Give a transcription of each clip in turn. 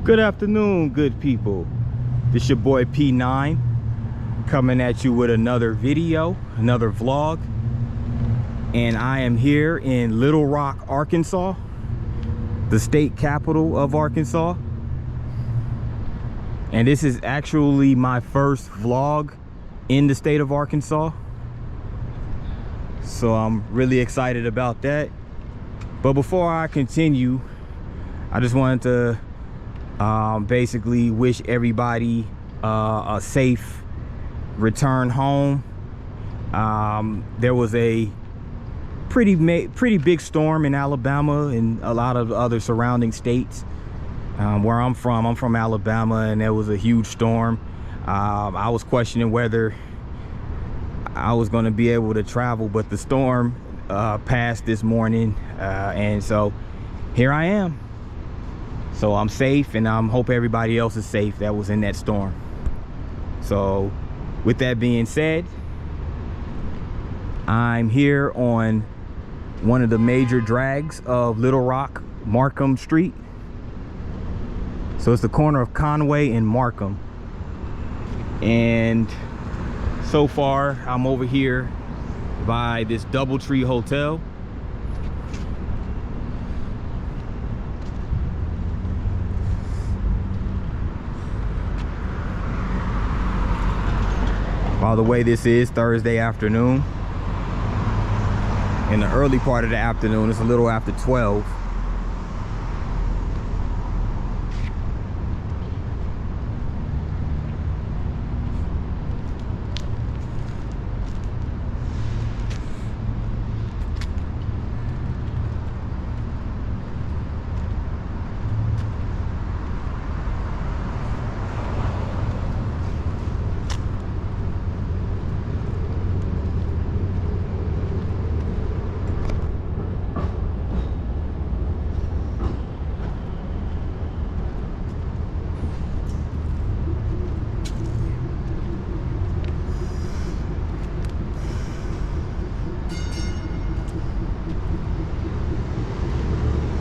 Good afternoon, good people. This your boy P9 coming at you with another video, another vlog. And I am here in Little Rock, Arkansas, the state capital of Arkansas. And this is actually my first vlog in the state of Arkansas. So I'm really excited about that. But before I continue, I just wanted to basically wish everybody a safe return home. There was a pretty big storm in Alabama and a lot of other surrounding states. Where I'm from Alabama, and there was a huge storm. I was questioning whether I was going to be able to travel, but the storm passed this morning, and so here I am. So I'm safe, and I hope everybody else is safe that was in that storm. So with that being said, I'm here on one of the major drags of Little Rock, Markham Street. So it's the corner of Conway and Markham. And so far I'm over here by this DoubleTree Hotel. By the way, this is Thursday afternoon. In the early part of the afternoon, it's a little after 12.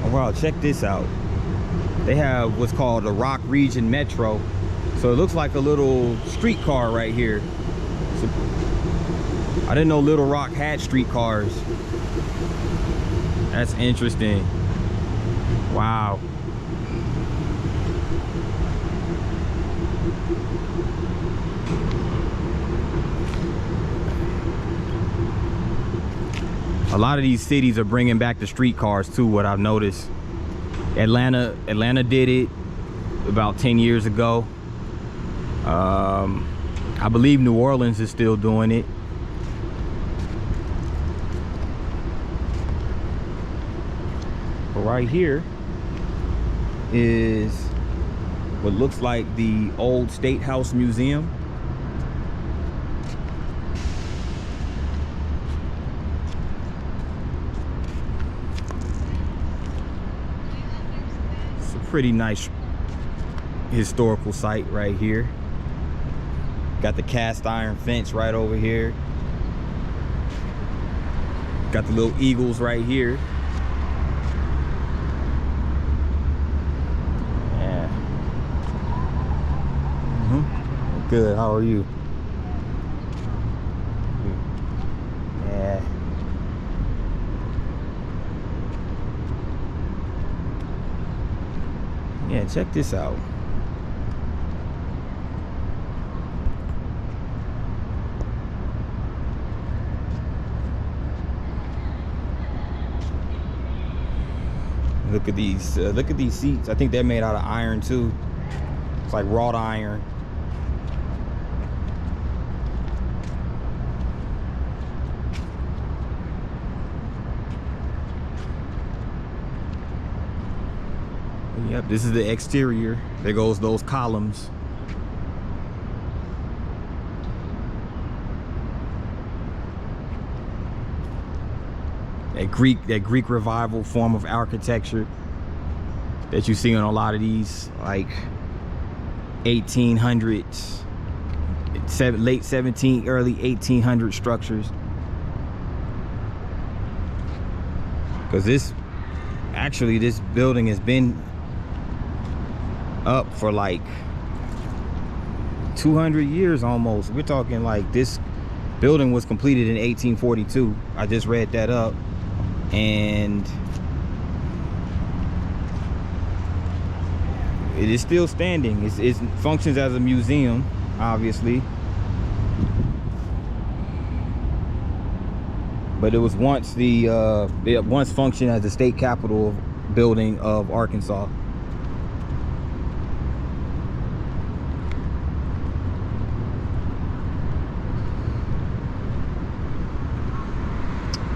Wow, check this out. They have what's called the Rock Region Metro. So it looks like a little streetcar right here. So I didn't know Little Rock had streetcars. That's interesting. Wow. A lot of these cities are bringing back the streetcars too, what I've noticed. Atlanta did it about 10 years ago. I believe New Orleans is still doing it. But right here is what looks like the old State House Museum. Pretty nice historical site right here. Got the cast iron fence right over here. Got the little eagles right here. Yeah. Good. How are you? Yeah. Yeah, check this out. Look at these. Look at these seats. I think they're made out of iron too. It's like wrought iron. Yep, this is the exterior. There goes those columns. That Greek revival form of architecture that you see on a lot of these like 1800s, late 17, early 1800 structures. Because this building has been up for like 200 years almost. We're talking like this building was completed in 1842. I just read that up, and it is still standing. It functions as a museum, obviously, but it was once it once functioned as the state capitol building of Arkansas.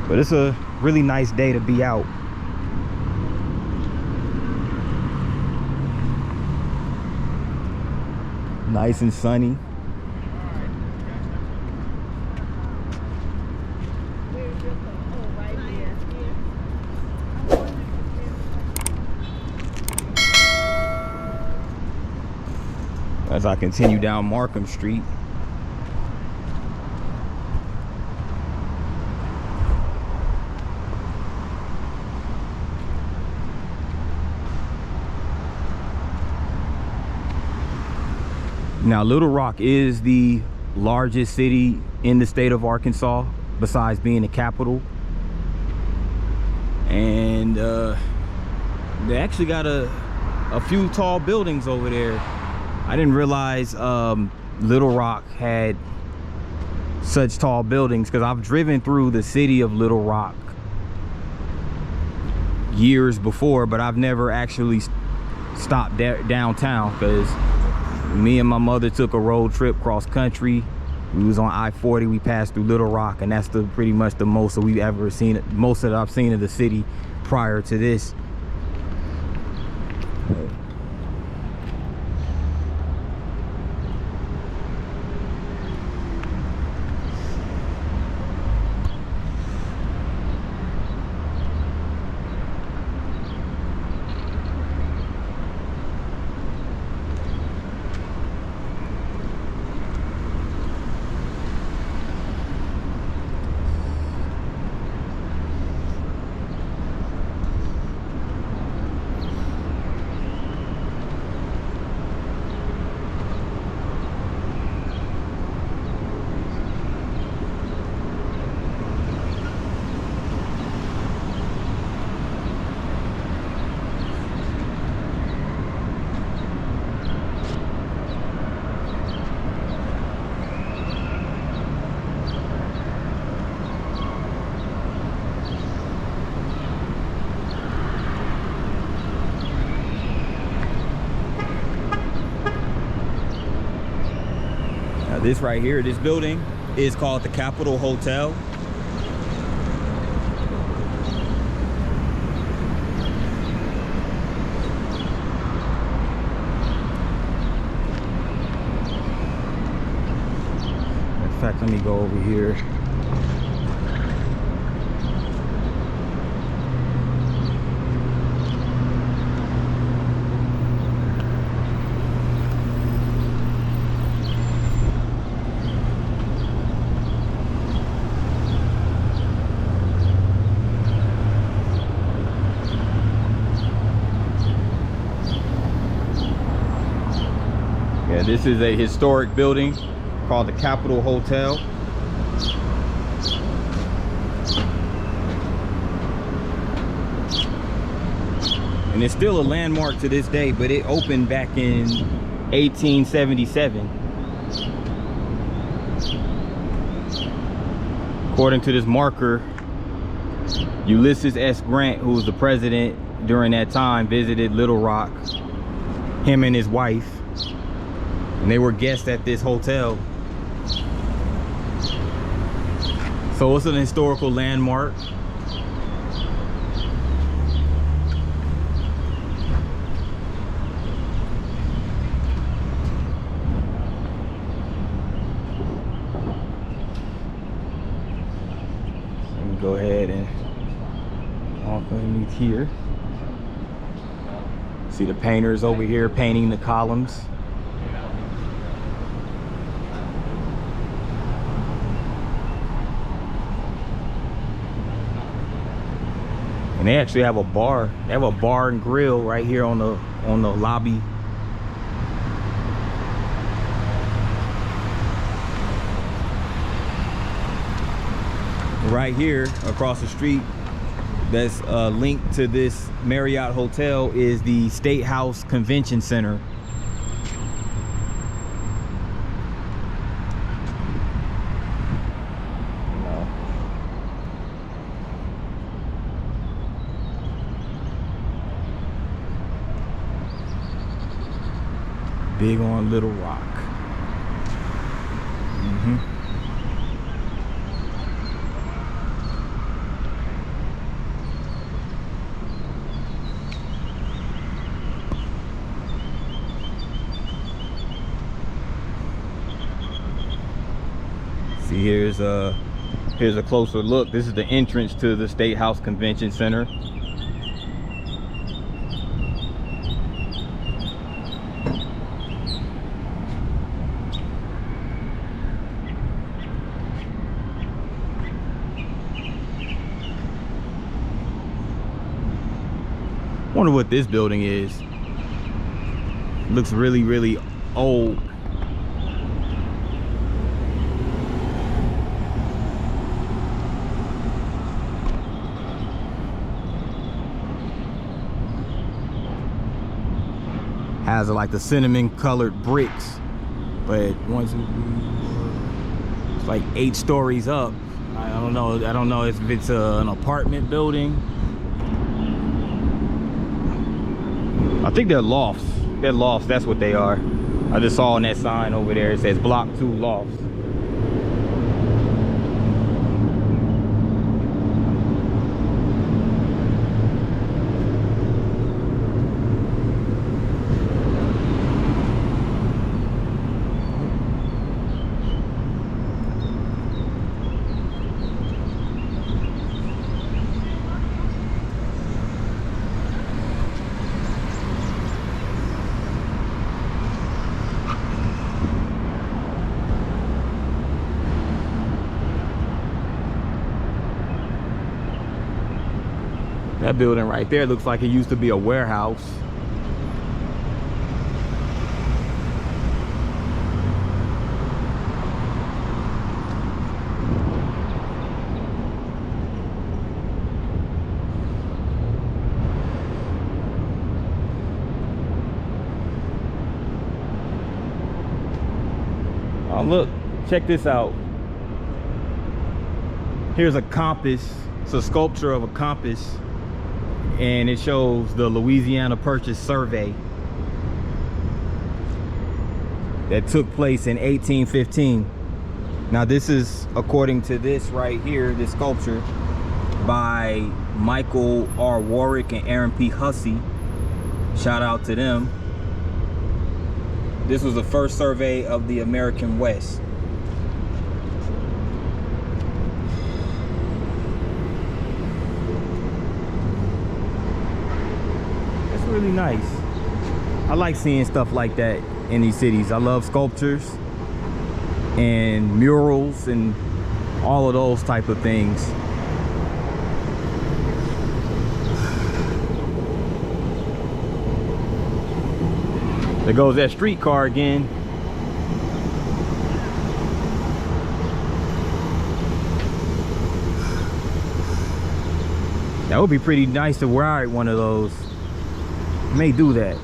But it's a really nice day to be out. Nice and sunny. As I continue down Markham Street. Now, Little Rock is the largest city in the state of Arkansas, besides being the capital. And they actually got a few tall buildings over there. I didn't realize Little Rock had such tall buildings, because I've driven through the city of Little Rock years before, but I've never actually stopped downtown, because me and my mother took a road trip cross country. We was on I-40. We passed through Little Rock, and that's pretty much the most that we've ever seen, most that I've seen of the city prior to this. This right here, this building is called the Capitol Hotel. In fact, let me go over here. Yeah, this is a historic building called the Capitol Hotel. And it's still a landmark to this day, but it opened back in 1877. According to this marker, Ulysses S. Grant, who was the president during that time, visited Little Rock, him and his wife. And they were guests at this hotel. So it's an historical landmark. Let me go ahead and walk underneath here. See the painters over here painting the columns. And they actually have a bar. They have a bar and grill right here on the lobby right here across the street that's linked to this Marriott hotel is the State House Convention Center. Big on Little Rock. See, here's a closer look. This is the entrance to the State House Convention Center. Wonder what this building is. Looks really, really old. Has like the cinnamon colored bricks, but it's like 8 stories up. I don't know if it's an apartment building. I think they're lofts. They're lofts, that's what they are. I just saw on that sign over there, it says Block 2 Lofts. That building right there looks like it used to be a warehouse. Oh, look, check this out. Here's a compass. It's a sculpture of a compass, and it shows the Louisiana Purchase Survey that took place in 1815. Now this is, according to this right here, this sculpture by Michael R. Warwick and Aaron P. Hussey. Shout out to them. This was the first survey of the American West. Really nice. I like seeing stuff like that in these cities. I love sculptures and murals and all of those type of things. There goes that streetcar again. That would be pretty nice to ride one of those. May do that.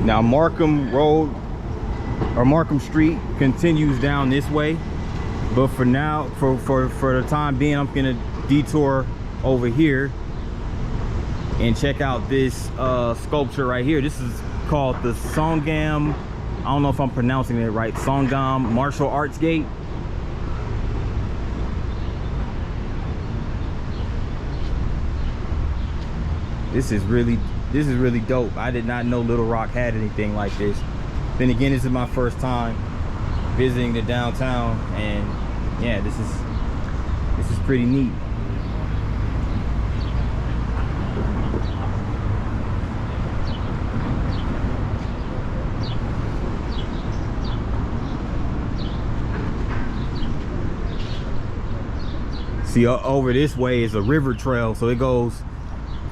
Now Markham Road or Markham Street continues down this way, but for now, for the time being, I'm gonna detour over here and check out this sculpture right here. This is called the Songahm, I don't know if I'm pronouncing it right, Songahm Martial Arts Gate. This is really dope. I did not know Little Rock had anything like this. Then again, this is my first time visiting the downtown, and yeah, this is pretty neat. See, over this way is a river trail, so it goes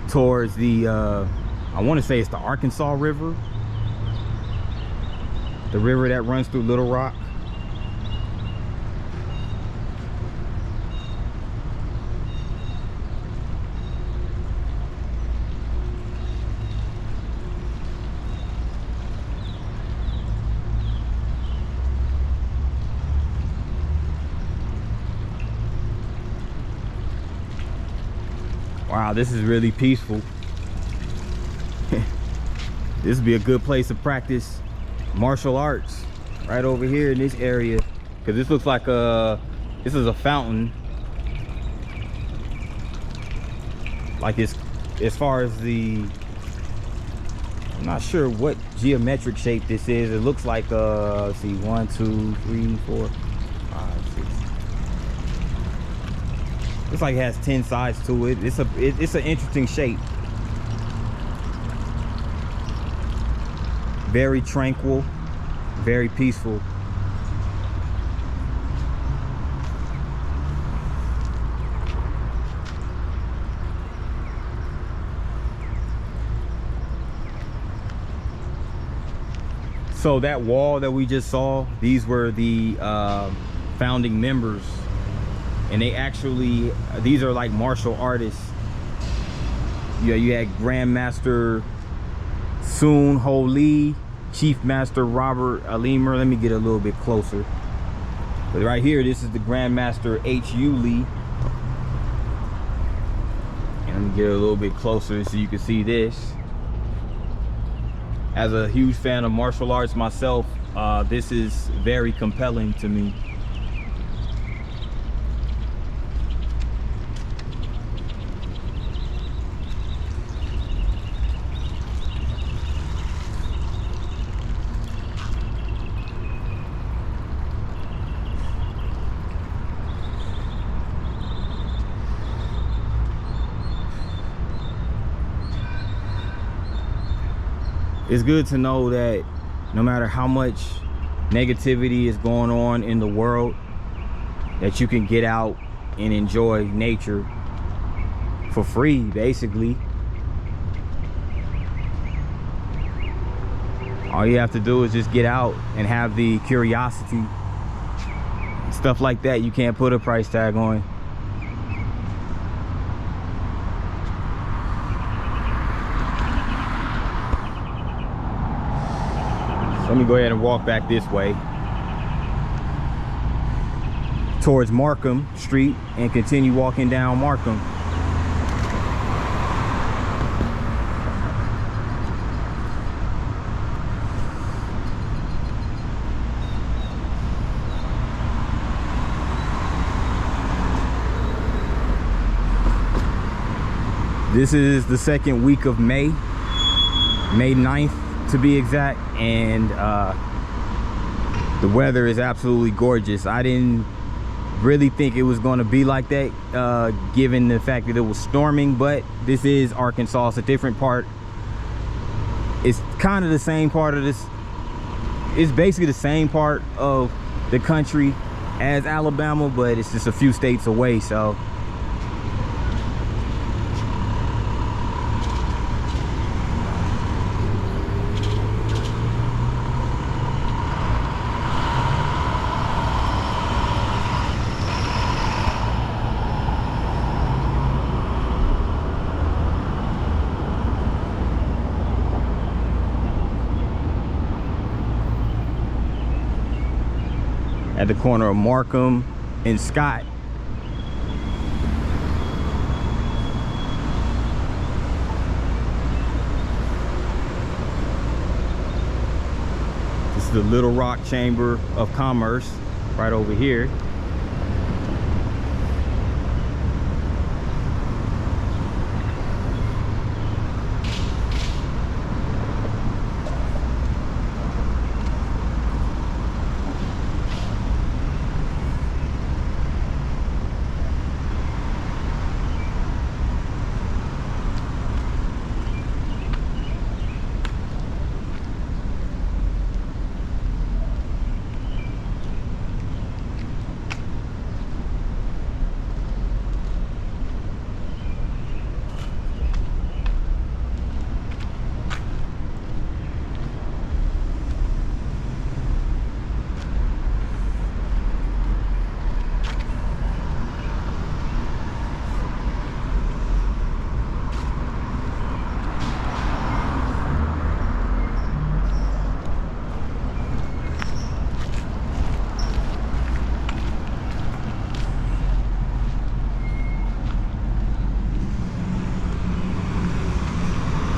towards the I want to say it's the Arkansas River, the river that runs through Little Rock. Wow, this is really peaceful. This would be a good place to practice martial arts, right over here in this area, because this looks like this is a fountain. Like it's, as far as the, I'm not sure what geometric shape this is. It looks like let's see, 1, 2, 3, 4, 5, 6. Looks like it has 10 sides to it. It's an interesting shape. Very tranquil, very peaceful. So that wall that we just saw, these were the founding members. And they actually, these are like martial artists. Yeah, you had Grandmaster Soon Ho Lee, Chief Master Robert Alimer. Let me get a little bit closer. But right here, this is the Grandmaster H.U. Lee. And let me get a little bit closer so you can see this. As a huge fan of martial arts myself, this is very compelling to me. It's good to know that no matter how much negativity is going on in the world, that you can get out and enjoy nature for free, basically. All you have to do is just get out and have the curiosity. Stuff like that you can't put a price tag on. Let me go ahead and walk back this way towards Markham Street and continue walking down Markham. This is the second week of May 9th to be exact, and the weather is absolutely gorgeous. I didn't really think it was going to be like that, given the fact that it was storming, but this is Arkansas. It's a different part. It's kind of the same part of this. It's basically the same part of the country as Alabama, but it's just a few states away. So at the corner of Markham and Scott. This is the Little Rock Chamber of Commerce right over here.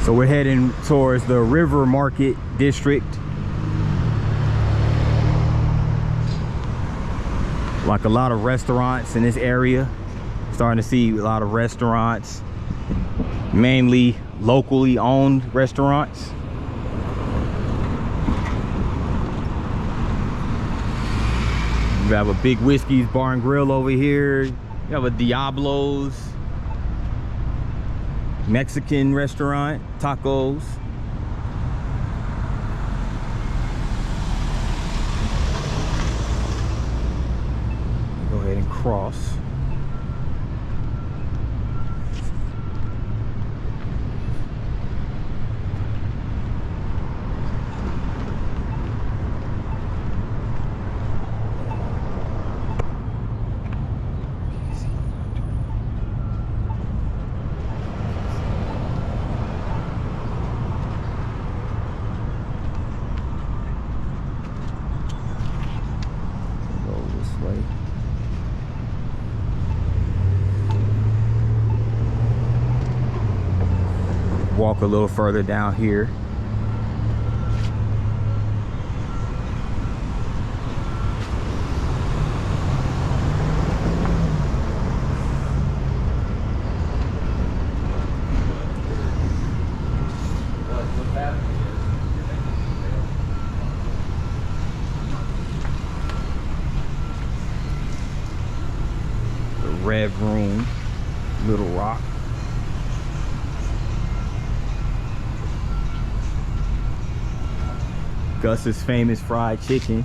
So we're heading towards the River Market District. Like a lot of restaurants in this area. Starting to see a lot of restaurants, mainly locally owned restaurants. We have a Big Whiskey's Bar and Grill over here. You have a Diablo's Mexican restaurant, tacos. Go ahead and cross. Walk a little further down here. The Red Room, Little Rock. Gus's famous fried chicken.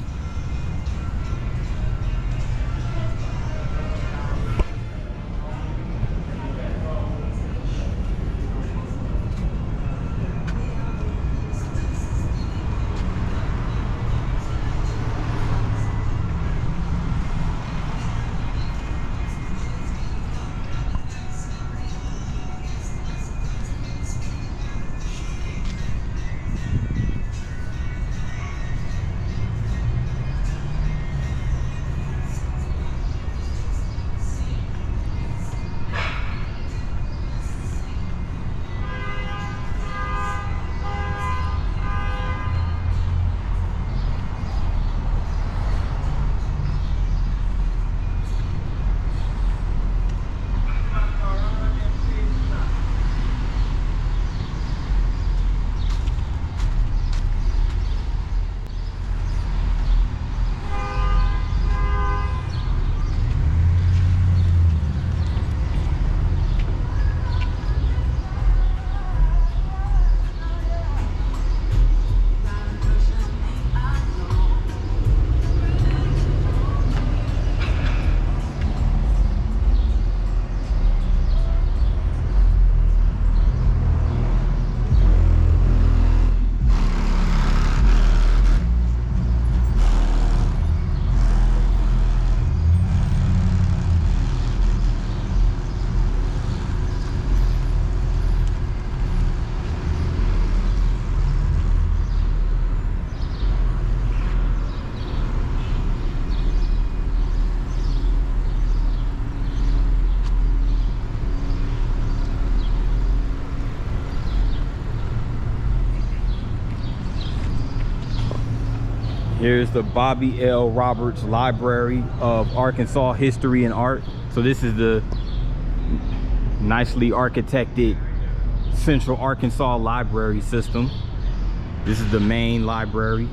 Here's the Bobby L. Roberts Library of Arkansas History and Art. So this is the nicely architected Central Arkansas Library System. This is the main library.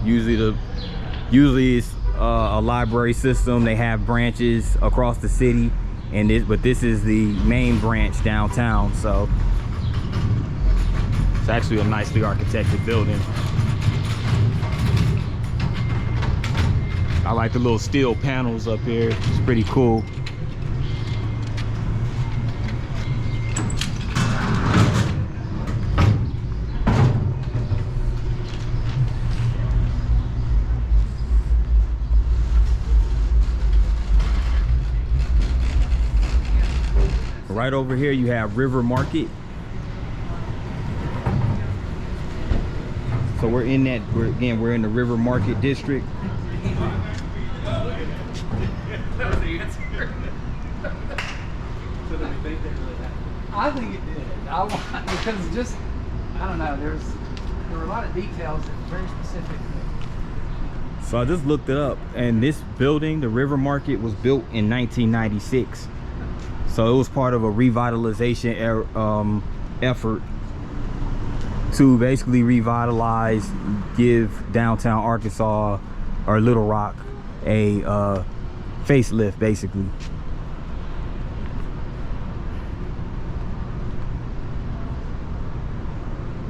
Usually it's a library system. They have branches across the city, but this is the main branch downtown. So it's actually a nicely architected building. I like the little steel panels up here. It's pretty cool. Right over here you have River Market. So we're in that, we're in the River Market district. I think it did. Because just, I don't know, there were a lot of details that were very specific. So I just looked it up, and this building, the River Market, was built in 1996. So it was part of a revitalization effort to basically revitalize, give downtown Arkansas, or Little Rock, a facelift, basically.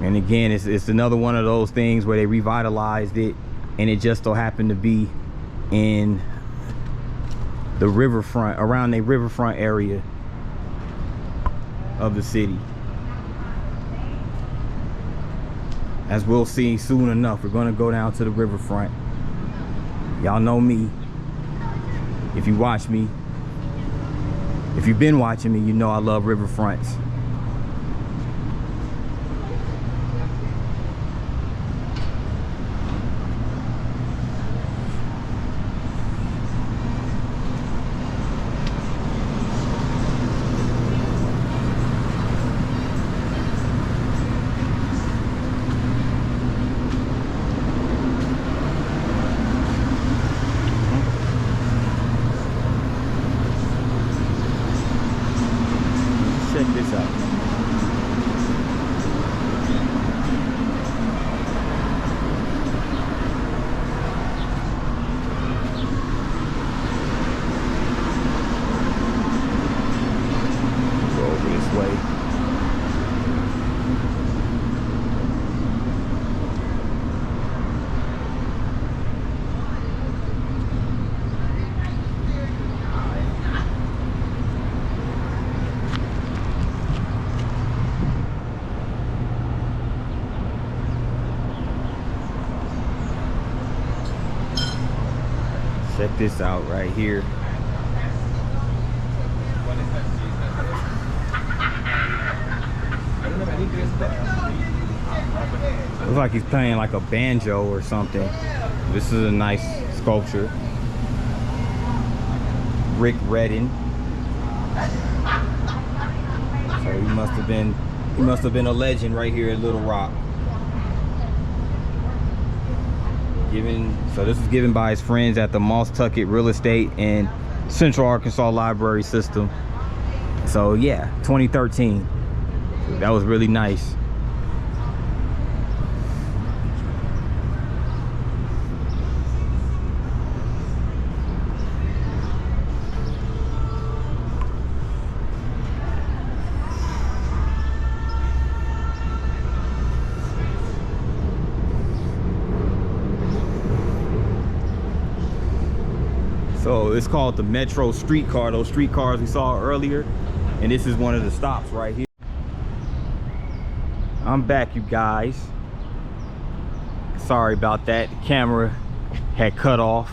And again, it's another one of those things where they revitalized it, and it just so happened to be in the riverfront, around the riverfront area of the city. As we'll see soon enough, we're gonna go down to the riverfront. Y'all know me. If you watch me, if you've been watching me, you know I love riverfronts. Check this out. Go over this way. Check this out right here. Looks like he's playing like a banjo or something. This is a nice sculpture. Rick Redden. So he must have been a legend right here at Little Rock. So this was given by his friends at the Moss Tucket Real Estate and Central Arkansas Library System. So yeah, 2013. So that was really nice. So it's called the Metro streetcar, those streetcars we saw earlier. And this is one of the stops right here. I'm back, you guys. Sorry about that. The camera had cut off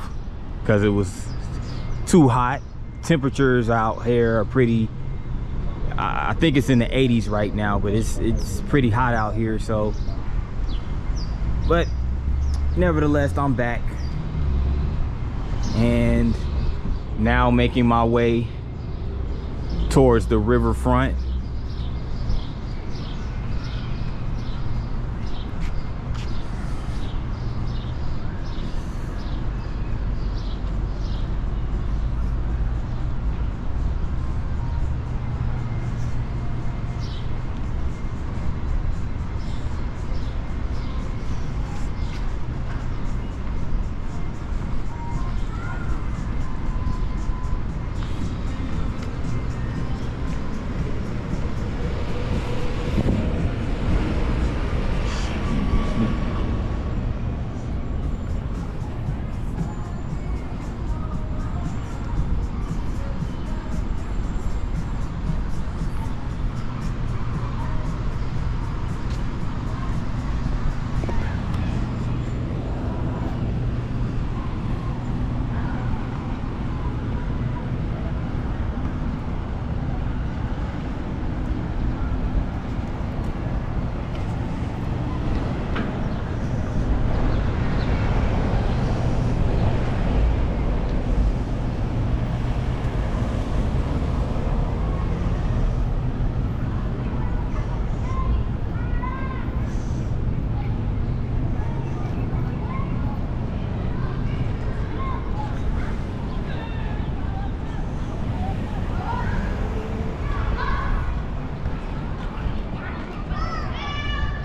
because it was too hot. Temperatures out here are pretty, I think it's in the 80s right now, but it's pretty hot out here. So, but nevertheless, I'm back. And now making my way towards the riverfront.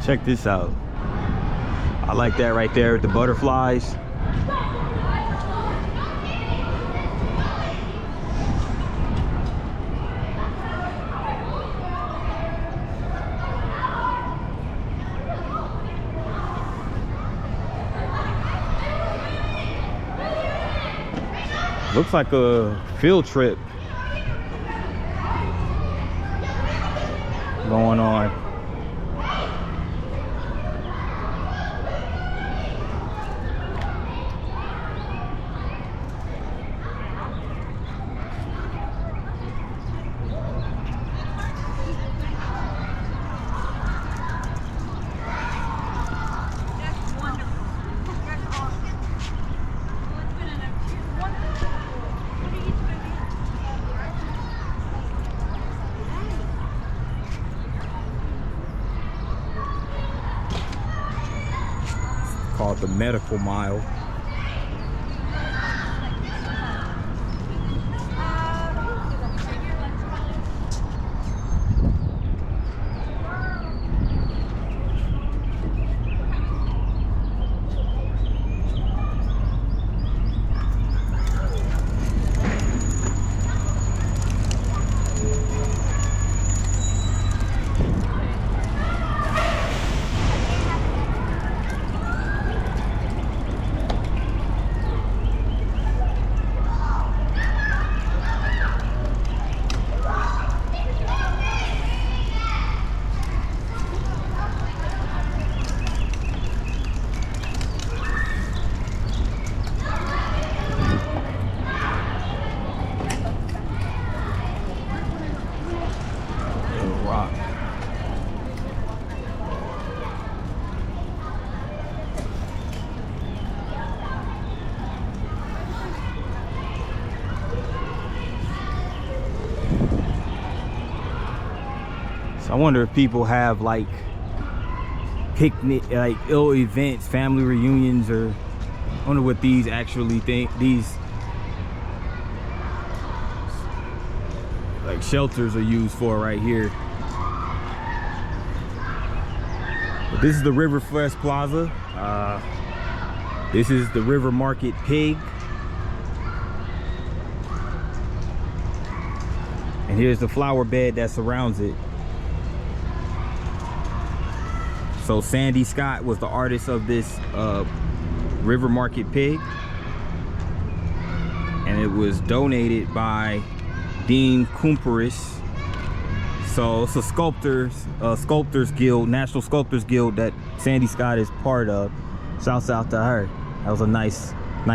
Check this out. I like that right there with the butterflies. Looks like a field trip going on. Called the Medical Mile. I wonder if people have like picnic, like ill events, family reunions, or I wonder what these actually think. These like shelters are used for right here. But this is the Riverfront Plaza. This is the River Market Pig. And here's the flower bed that surrounds it. So Sandy Scott was the artist of this River Market Pig, and it was donated by Dean Kumperis. So it's a sculptors guild, National Sculptors Guild that Sandy Scott is part of. Shouts out to her. That was a nice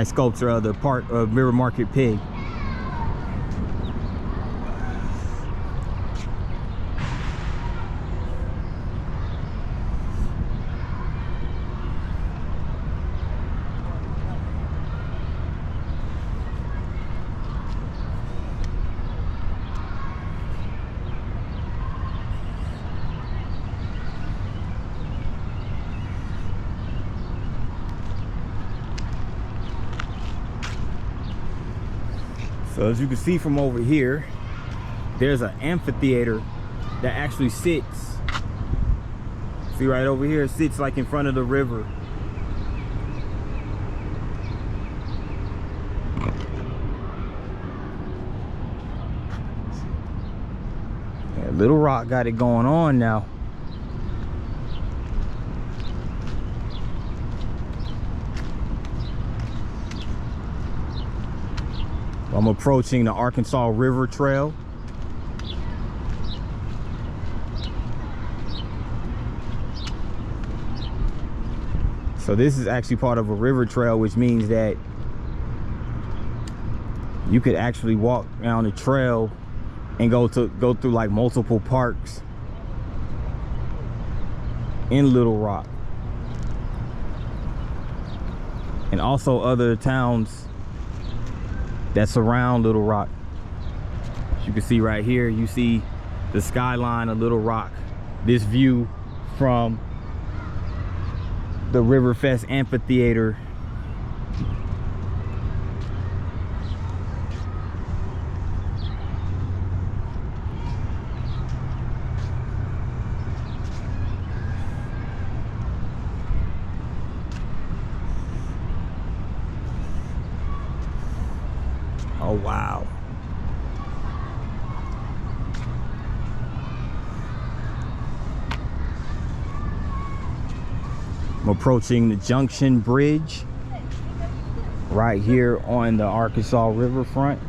sculpture of the part of River Market Pig. So as you can see from over here, there's an amphitheater that actually sits. See right over here, it sits like in front of the river. Yeah, Little Rock got it going on now. I'm approaching the Arkansas River Trail. So this is actually part of a river trail, which means that you could actually walk down the trail and go through like multiple parks in Little Rock, and also other towns that surround Little Rock. As you can see right here, you see the skyline of Little Rock. This view from the Riverfest Amphitheater. Oh, wow. I'm approaching the Junction Bridge right here on the Arkansas Riverfront.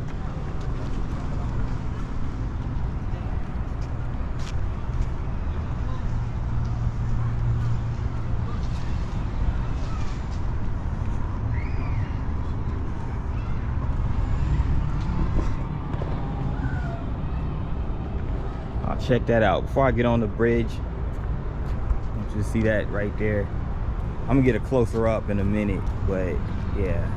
Check that out. Before I get on the bridge, I want you to see that right there. I'm gonna get a closer up in a minute, but yeah.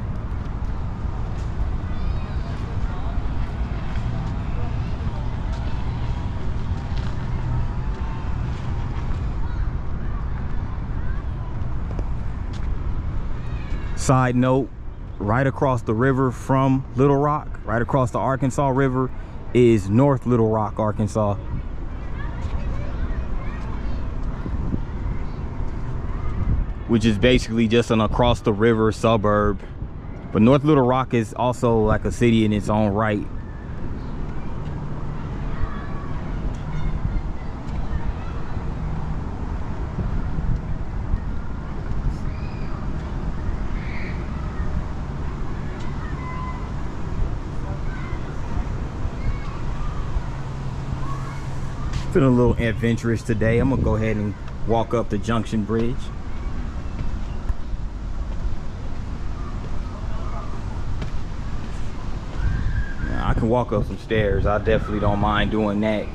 Side note, right across the river from Little Rock, right across the Arkansas River, is North Little Rock, Arkansas. Which is basically just an across the river suburb. But North Little Rock is also like a city in its own right. Feeling a little adventurous today. I'm gonna go ahead and walk up the Junction Bridge. I can walk up some stairs. I definitely don't mind doing that.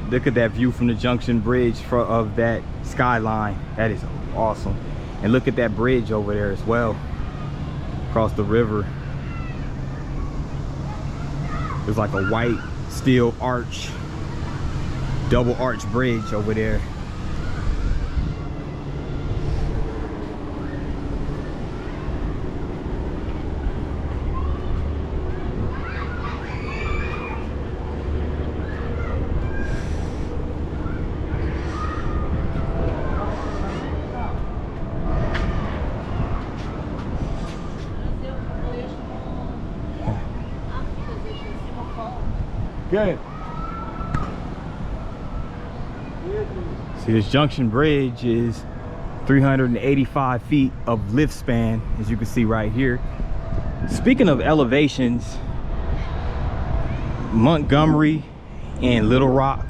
Look at that view from the Junction Bridge of that skyline. That is awesome. And look at that bridge over there as well, across the river. There's like a white steel arch, double arch bridge over there. Good. See, this Junction Bridge is 385 feet of lift span, as you can see right here. Speaking of elevations, Montgomery and Little Rock,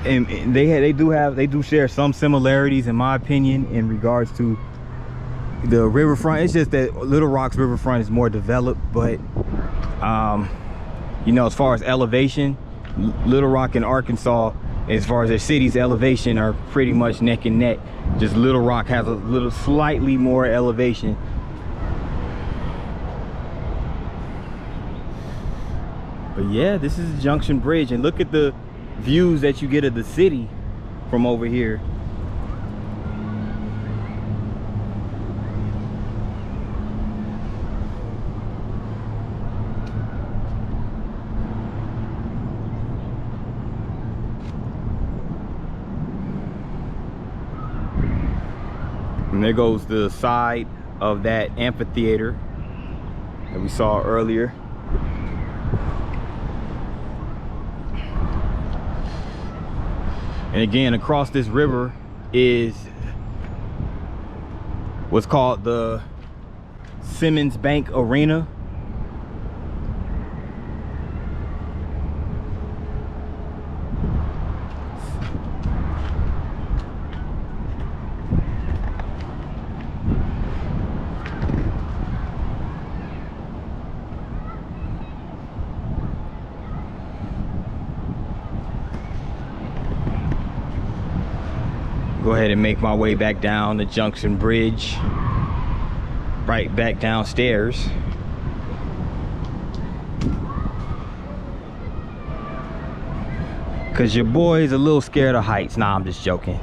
and they do share some similarities, in my opinion, in regards to the riverfront. It's just that Little Rock's riverfront is more developed, but you know, as far as elevation, Little Rock and Arkansas, as far as their city's elevation, are pretty much neck and neck. Just Little Rock has a little slightly more elevation. But yeah, this is the Junction Bridge, and look at the views that you get of the city from over here. And there goes the side of that amphitheater that we saw earlier. And again, across this river is what's called the Simmons Bank Arena. Go ahead and make my way back down the Junction Bridge, right back downstairs. Cause your boy's a little scared of heights. Nah, I'm just joking.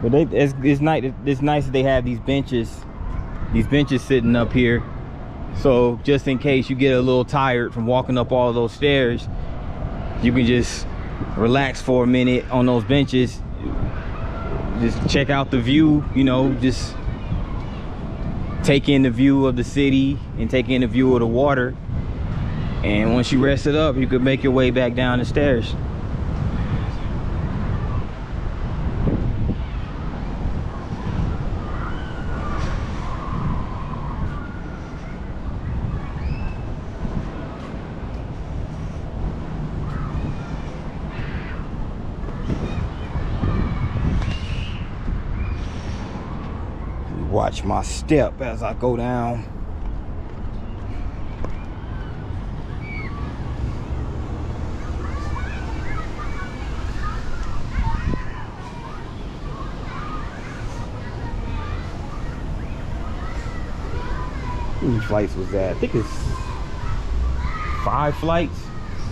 But it's nice that they have these benches sitting up here. So just in case you get a little tired from walking up all of those stairs, you can just relax for a minute on those benches. Just check out the view, you know, just take in the view of the city and take in the view of the water. And once you rest it up, you could make your way back down the stairs. Watch my step as I go down. How many flights was that? I think it's 5 flights,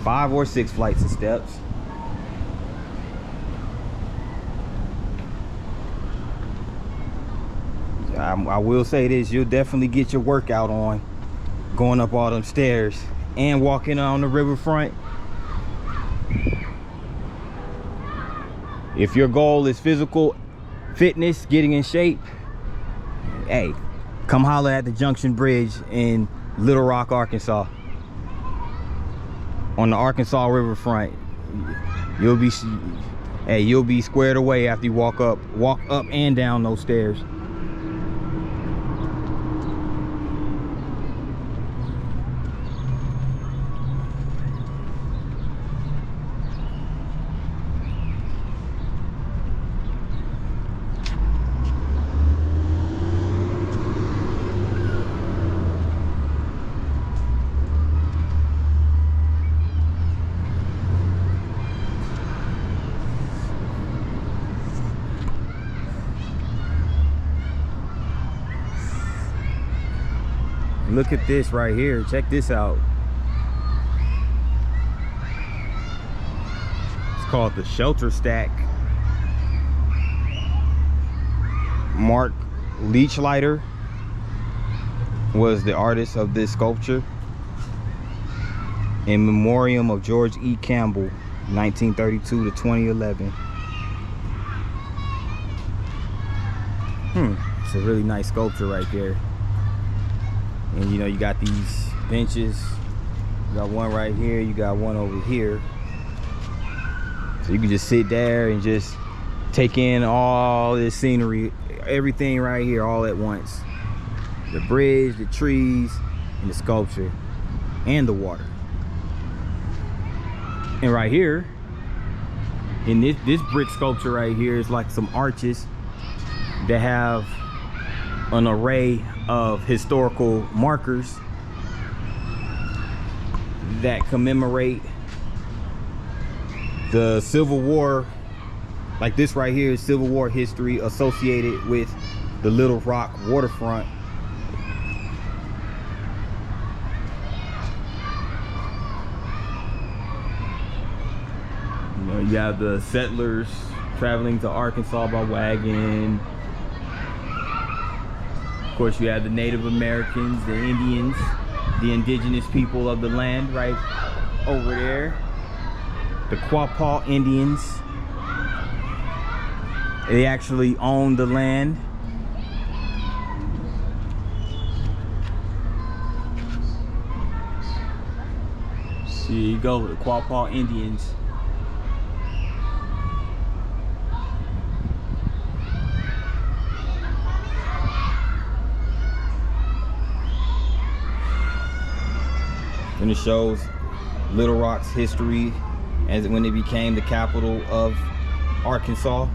5 or 6 flights of steps. I will say this, you'll definitely get your workout on going up all them stairs and walking on the riverfront. If your goal is physical fitness, getting in shape, hey, come holler at the Junction Bridge in Little Rock, Arkansas. On the Arkansas riverfront. You'll be squared away after you walk up and down those stairs. Look at this right here. Check this out. It's called the Shelter Stack. Mark Leachlighter was the artist of this sculpture in memoriam of George E. Campbell, 1932 to 2011. It's a really nice sculpture right there. And you know, you got these benches. You got one right here, you got one over here. So you can just sit there and just take in all this scenery, everything right here all at once. The bridge, the trees, and the sculpture, and the water. And right here, in this brick sculpture right here is like some arches that have an array of historical markers that commemorate the Civil War. Like this right here is Civil War history associated with the Little Rock waterfront. You know, you have the settlers traveling to Arkansas by wagon. Of course, you have the Native Americans, the Indians, the indigenous people of the land right over there. The Quapaw Indians. They actually own the land. Here you go, the Quapaw Indians. And it shows Little Rock's history as when it became the capital of Arkansas.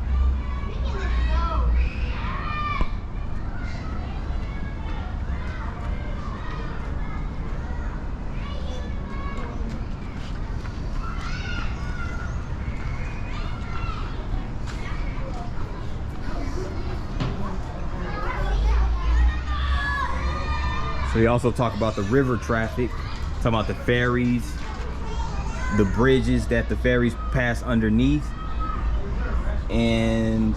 So they also talk about the river traffic, talking about the ferries, the bridges that the ferries pass underneath, and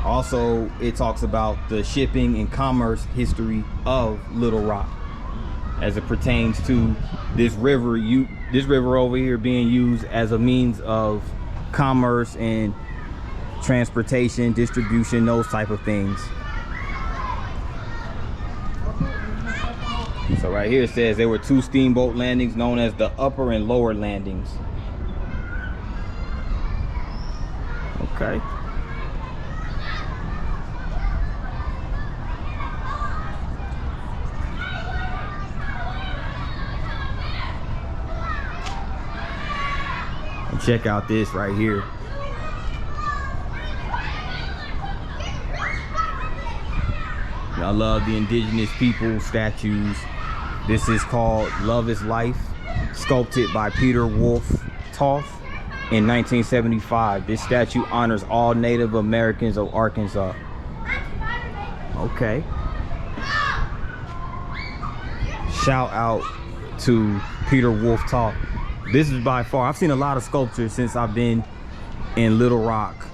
also it talks about the shipping and commerce history of Little Rock as it pertains to this river over here being used as a means of commerce and transportation, distribution, those type of things. So right here it says there were 2 steamboat landings known as the upper and lower landings. Okay. And check out this right here. I love the indigenous people statues. This is called Love is Life, sculpted by Peter Wolf Toth in 1975. This statue honors all Native Americans of Arkansas. Okay. Shout out to Peter Wolf Toth. This is by far, I've seen a lot of sculptures since I've been in Little Rock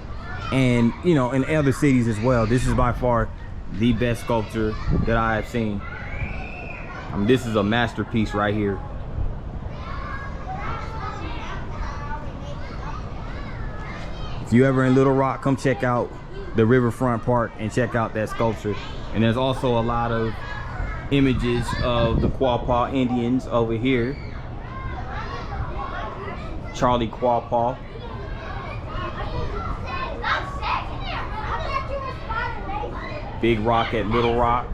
and, you know, in other cities as well. This is by far the best sculpture that I have seen. I mean, this is a masterpiece right here. If you ever in Little Rock, come check out the Riverfront Park and check out that sculpture. And there's also a lot of images of the Quapaw Indians over here. Charlie Quapaw. Big Rock at Little Rock.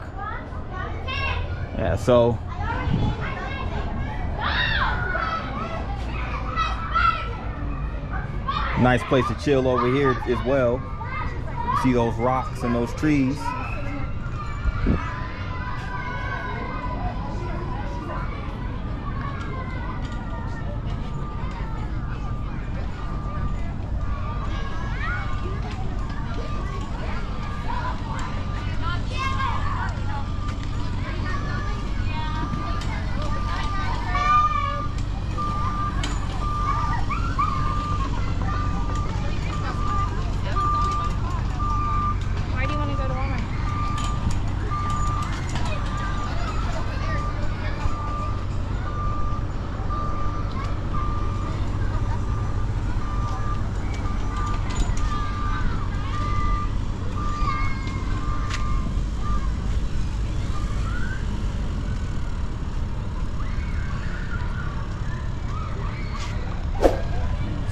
Yeah, so nice place to chill over here as well. You see those rocks and those trees.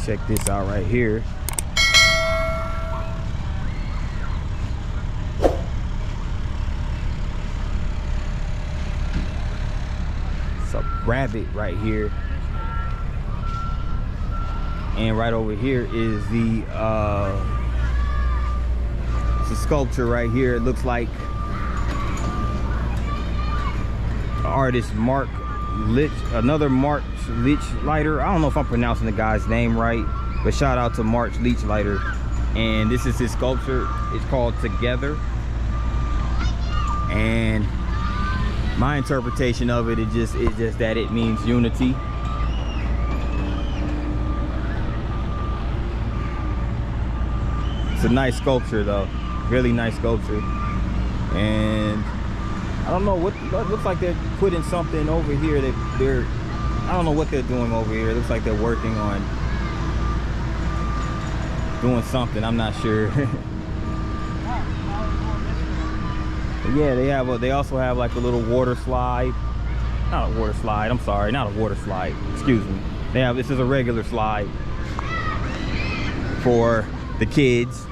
Check this out right here. It's a rabbit right here. And right over here is the it's a sculpture right here. It looks like artist Mark Lich, another Mark Leachlighter. I don't know if I'm pronouncing the guy's name right, but shout out to Mark Leachlighter. And this is his sculpture. It's called Together. And my interpretation of it is just that it means unity. It's a nice sculpture though, really nice sculpture. And I don't know what looks like they're putting something over here that I don't know what they're doing over here. It looks like they're working on doing something. I'm not sure. Yeah, they also have like a little water slide. Not a water slide. I'm sorry, not a water slide. Excuse me. This is a regular slide for the kids.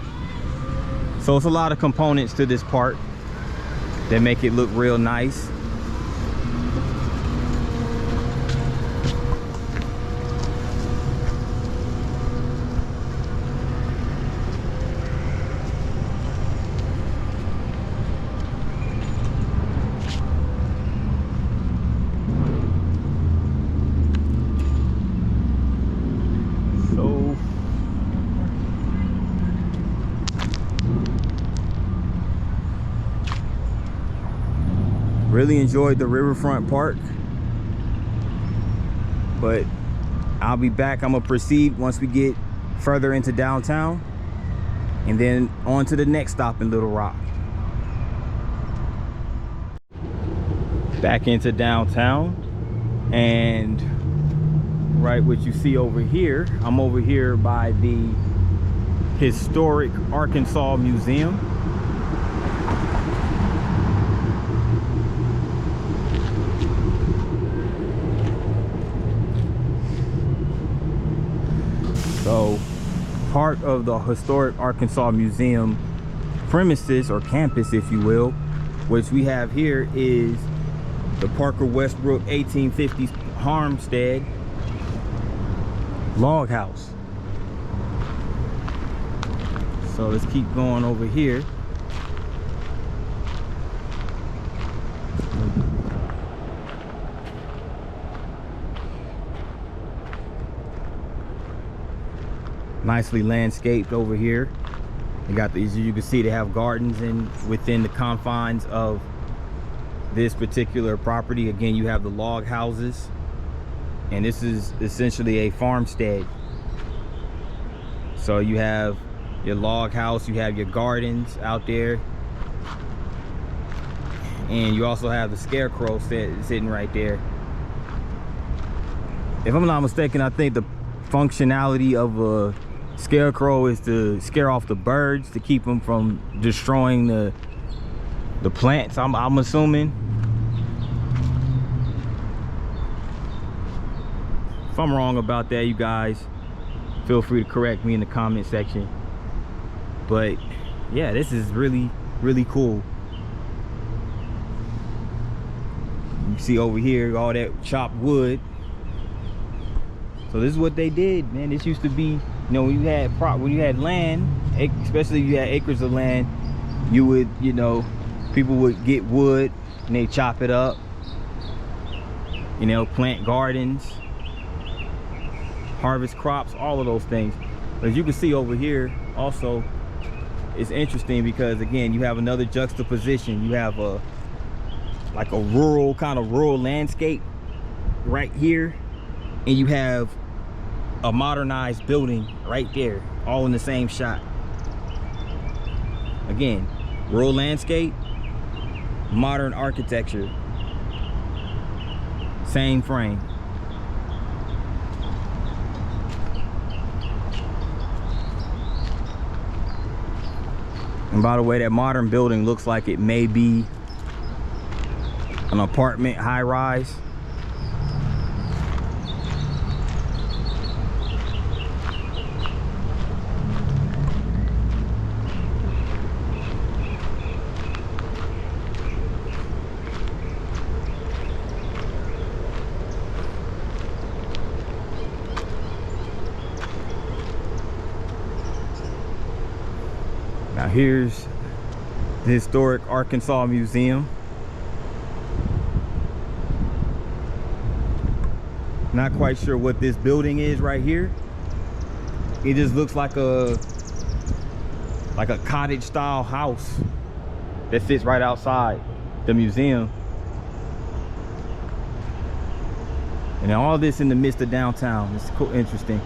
So it's a lot of components to this park that make it look real nice. Really enjoyed the Riverfront Park, but I'll be back. I'm gonna proceed once we get further into downtown, and then on to the next stop in Little Rock. Back into downtown, and right what you see over here, I'm over here by the Historic Arkansas Museum. So part of the Historic Arkansas Museum premises, or campus if you will, which we have here, is the Parker Westbrook 1850s Harmstead log house. So let's keep going over here. Nicely landscaped over here. They got these, you can see they have gardens within the confines of this particular property. Again, you have the log houses, and this is essentially a farmstead. So you have your log house, you have your gardens out there, and you also have the scarecrow sitting right there. If I'm not mistaken, I think the functionality of a scarecrow is to scare off the birds, to keep them from destroying the plants, I'm assuming. If I'm wrong about that, you guys feel free to correct me in the comment section. But yeah, this is really cool. You see over here all that chopped wood. So this is what they did, man. This used to be, you know, when you had land, especially if you had acres of land, you would, you know, people would get wood and they chop it up, you know, plant gardens, harvest crops, all of those things. But as you can see over here also, it's interesting because again, you have another juxtaposition. You have like a rural landscape right here, and you have a modernized building right there, all in the same shot. Again, rural landscape, modern architecture, same frame. And by the way, that modern building looks like it may be an apartment high-rise. Now here's the Historic Arkansas Museum. Not quite sure what this building is right here. It just looks like a cottage style house that sits right outside the museum. And all this in the midst of downtown. It's cool, interesting.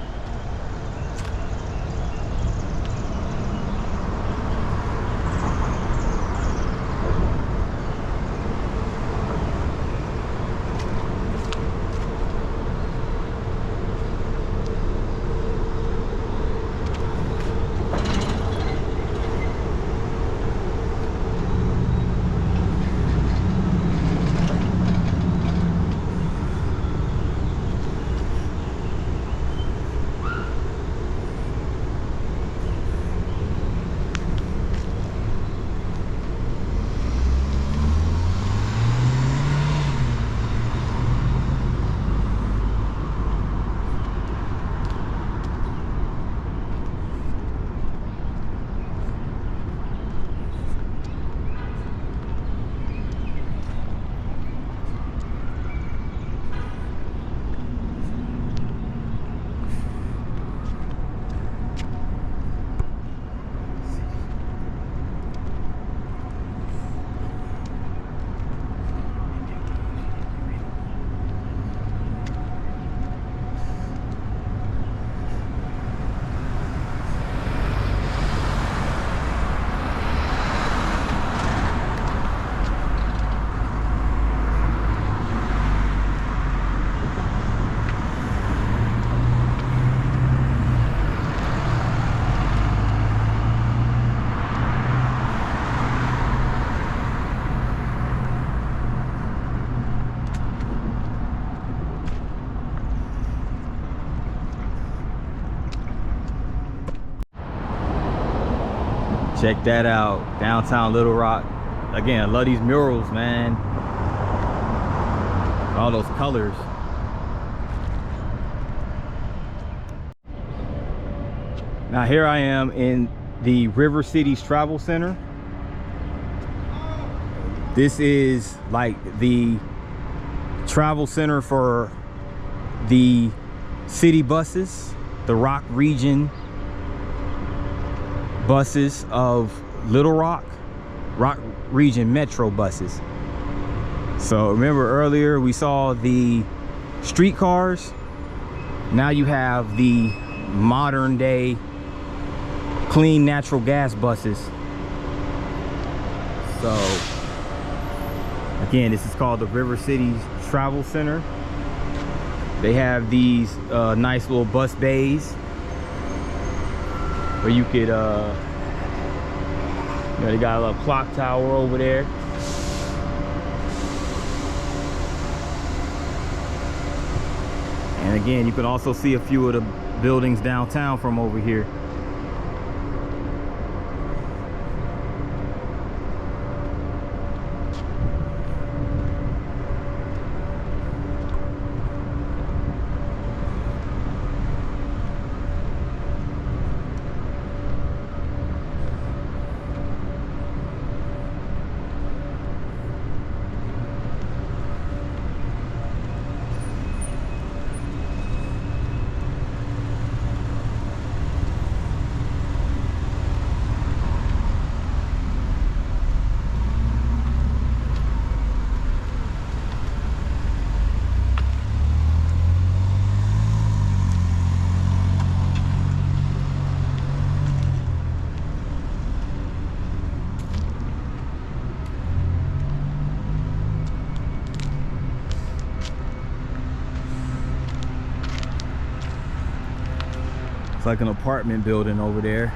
Check that out, downtown Little Rock. Again, I love these murals, man. All those colors. Now here I am in the River Cities Travel Center. This is like the travel center for the city buses, the Rock region buses of Little Rock region metro buses. So remember earlier we saw the streetcars. Now you have the modern day clean natural gas buses. So again, this is called the River Cities Travel Center. They have these nice little bus bays where you could, you know, they got a little clock tower over there. And again, you can also see a few of the buildings downtown from over here. It's like an apartment building over there.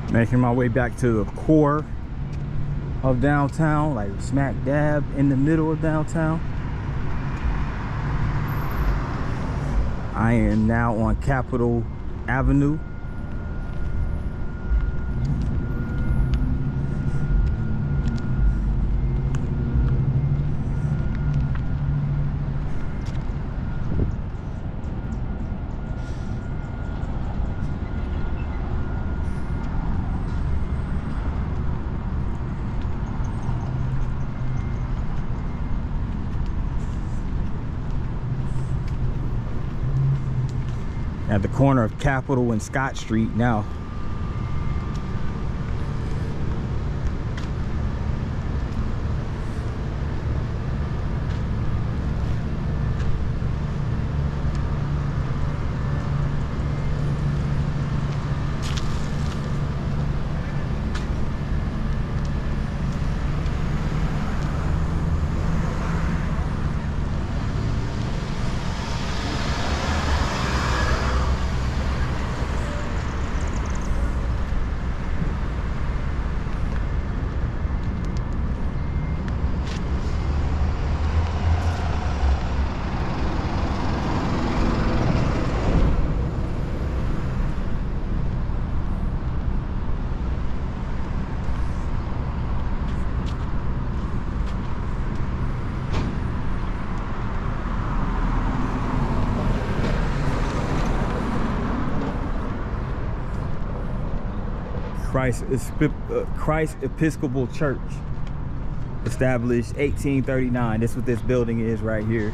Making my way back to the core of downtown, like smack dab in the middle of downtown. I am now on Capitol Avenue. at the corner of Capitol and Scott Street now. Christ Episcopal Church, established 1839. That's what this building is right here.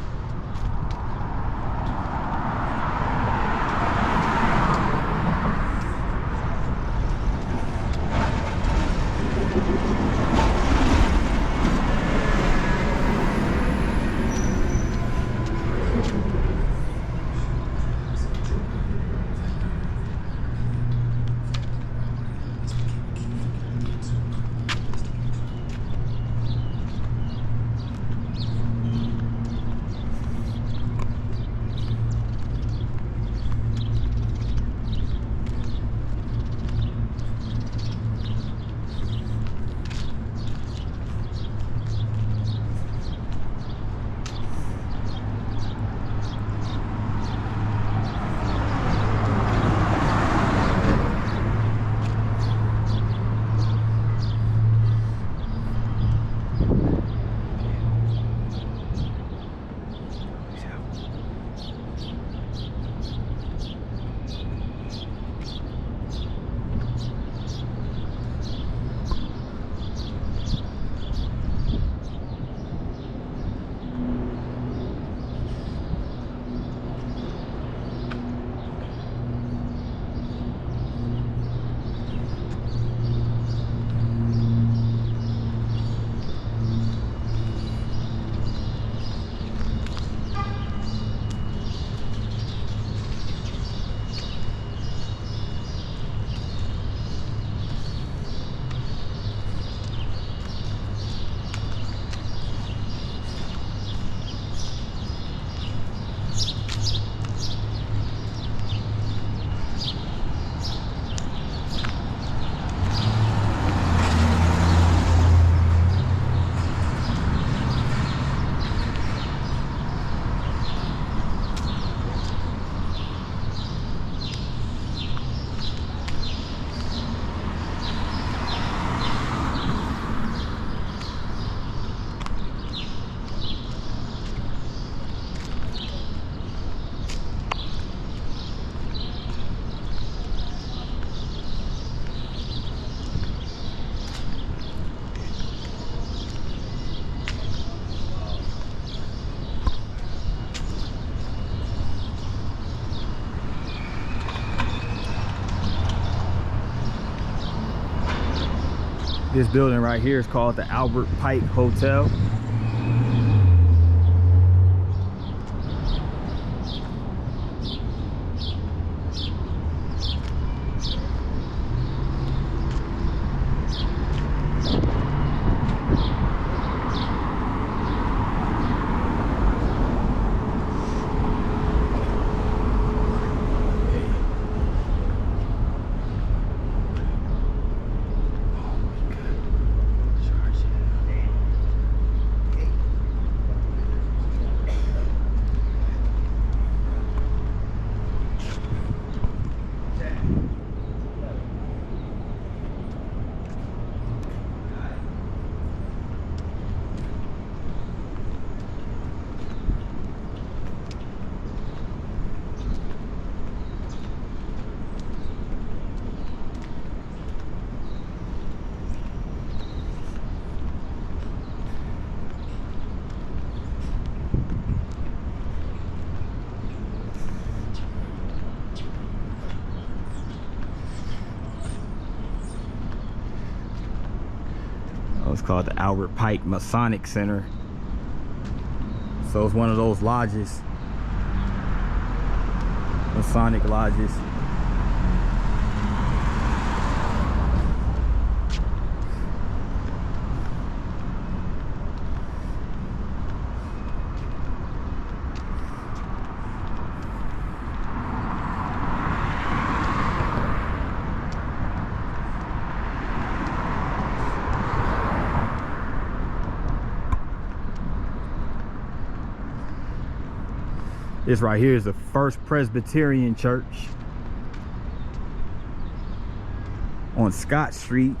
This building right here is called the Albert Pike Hotel. It's called the Albert Pike Masonic Center. So it's one of those lodges, Masonic lodges. This right here is the First Presbyterian Church on Scott Street.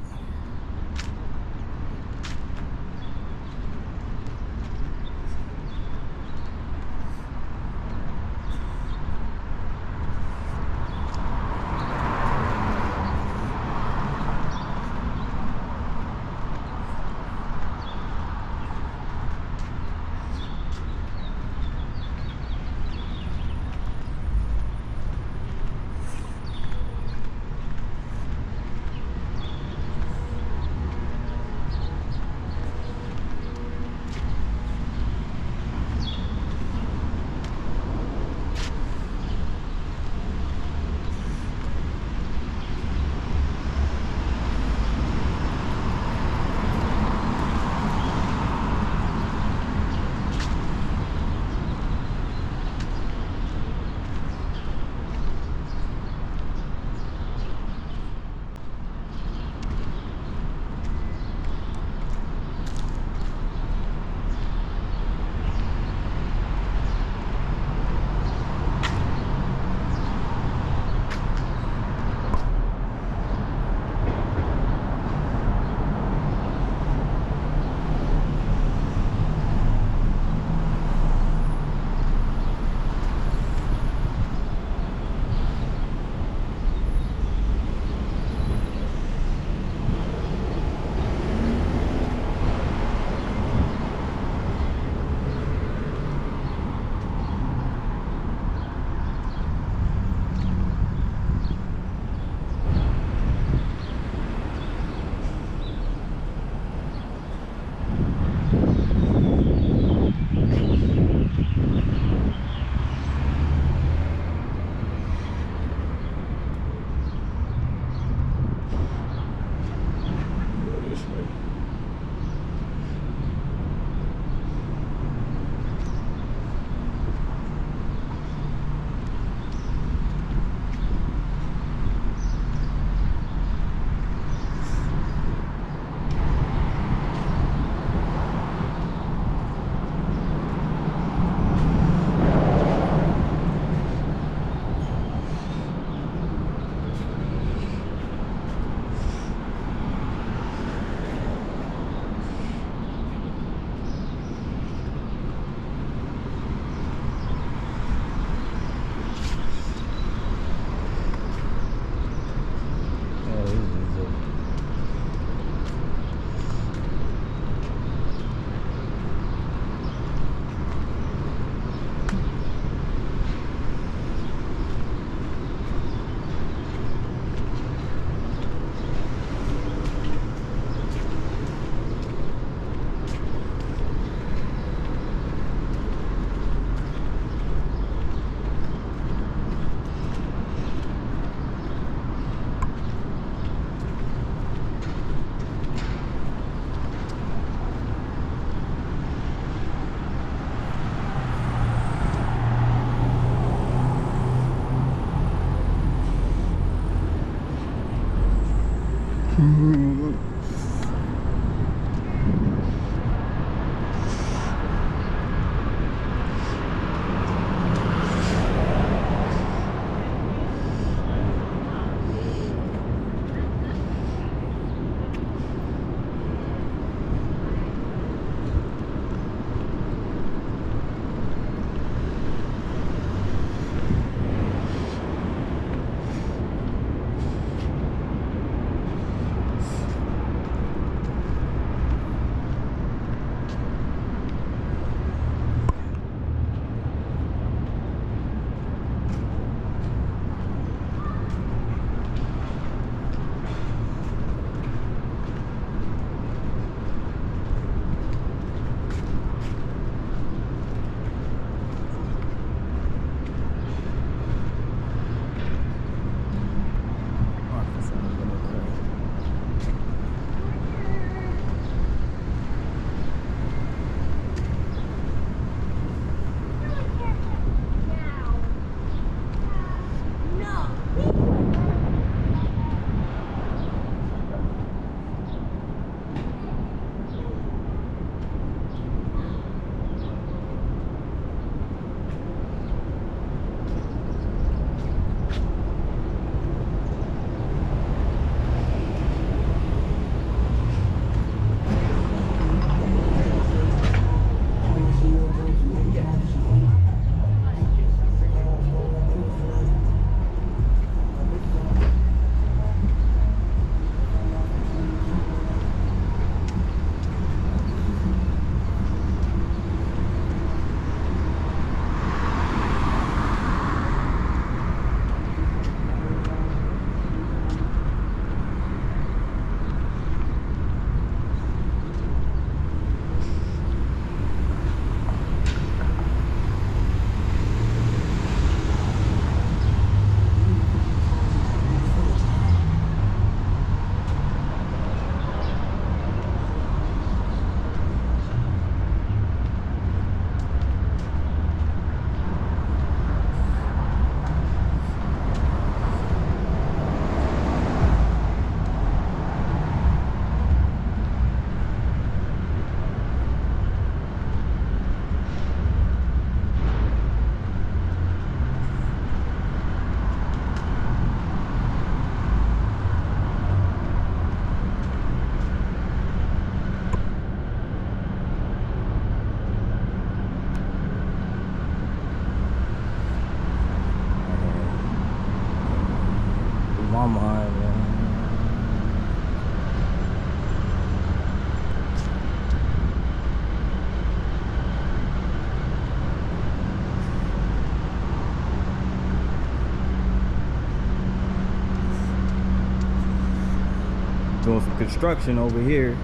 construction over here.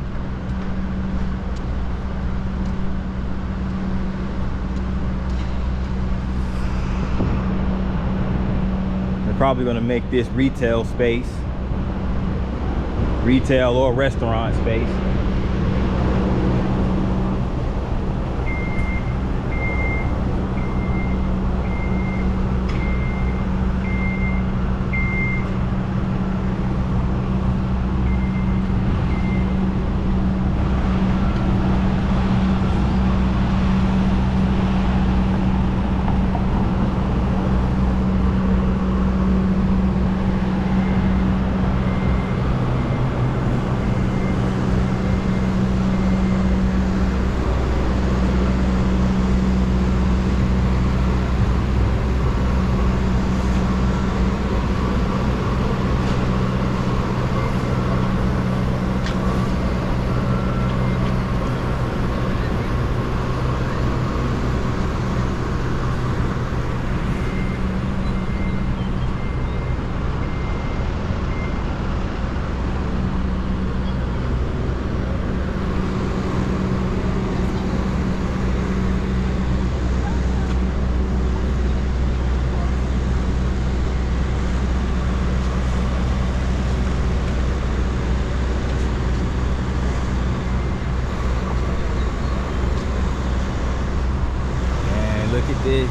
They're probably gonna make this retail space, retail or restaurant space. Look at this.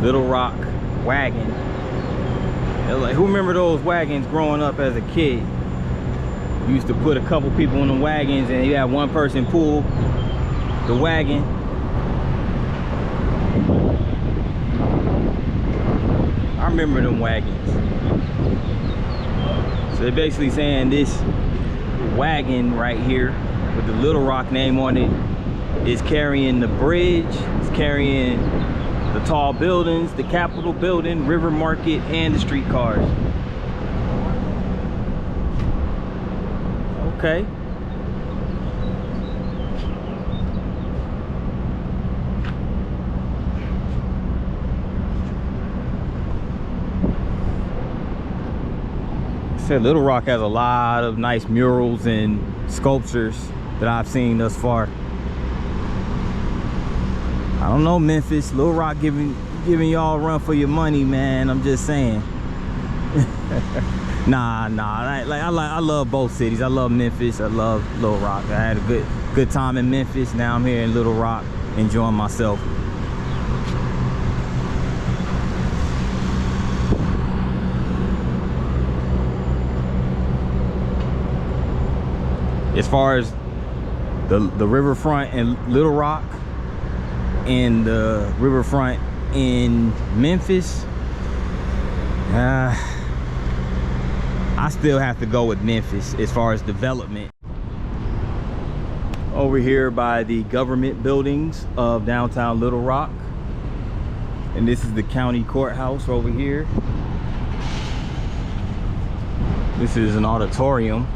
Little Rock wagon. Like, who remember those wagons growing up as a kid? You used to put a couple people in the wagons and you had one person pull the wagon. I remember them wagons. So they're basically saying this wagon right here with the Little Rock name on it is carrying the bridge, it's carrying the tall buildings, the Capitol building, River Market, and the streetcars. Okay. Little Rock has a lot of nice murals and sculptures that I've seen thus far. I don't know, Memphis, Little Rock giving y'all a run for your money, man. I'm just saying. I love both cities. I love Memphis. I love Little Rock. I had a good time in Memphis. Now I'm here in Little Rock, enjoying myself. As far as the Riverfront in Little Rock and the Riverfront in Memphis, I still have to go with Memphis as far as development. Over here by the government buildings of downtown Little Rock, and this is the county courthouse over here. This is an auditorium.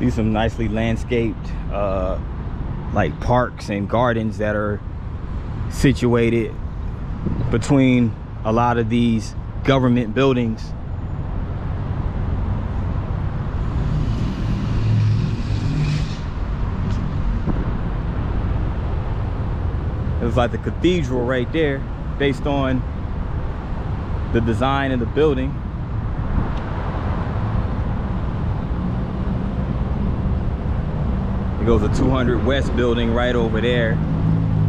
These some nicely landscaped like parks and gardens that are situated between a lot of these government buildings. It's like the cathedral right there, based on the design of the building. It goes to 200 West building right over there,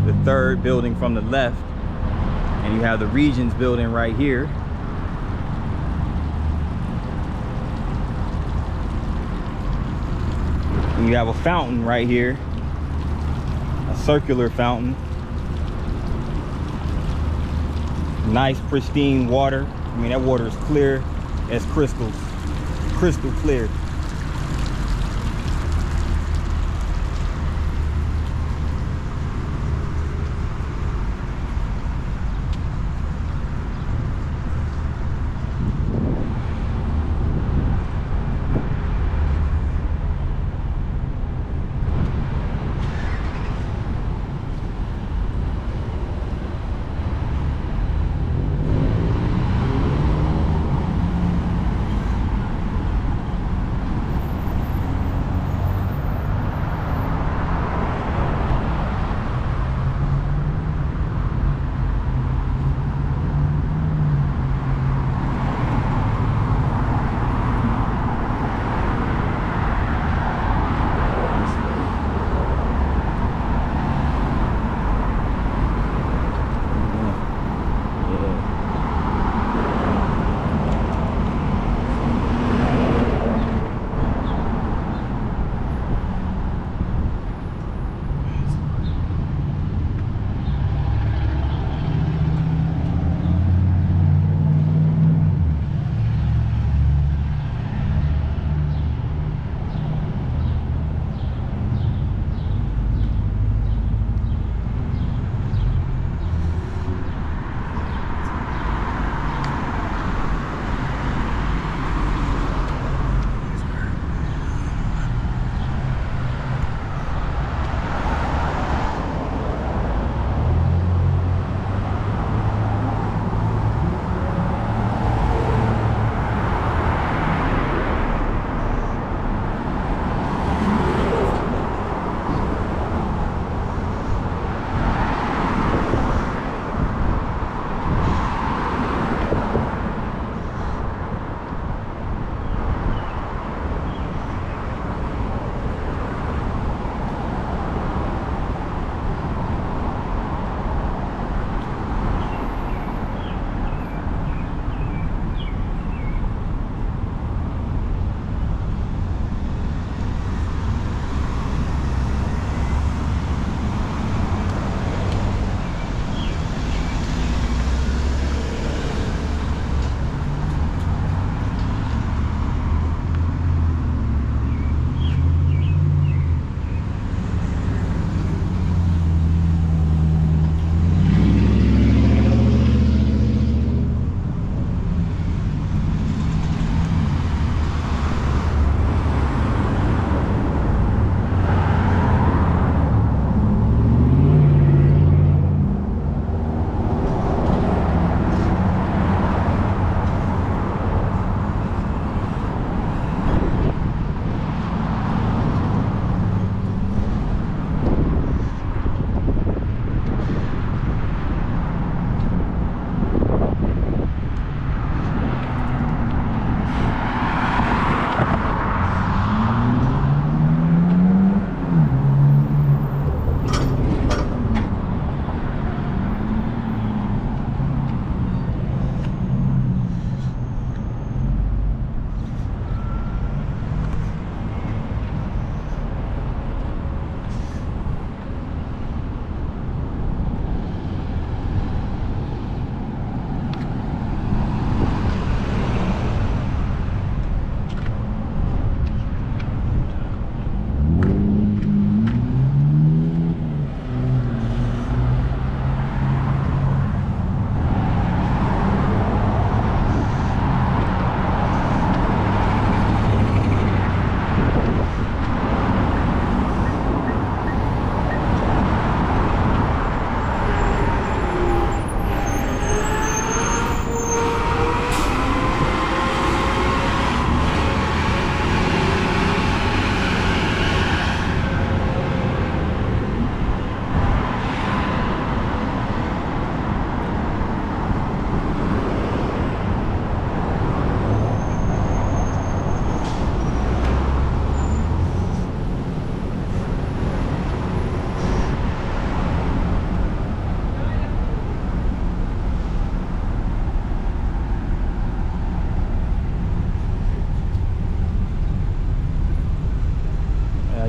the third building from the left, and you have the Regions building right here. And you have a fountain right here, a circular fountain. Nice pristine water. I mean, that water is clear as crystals, crystal clear.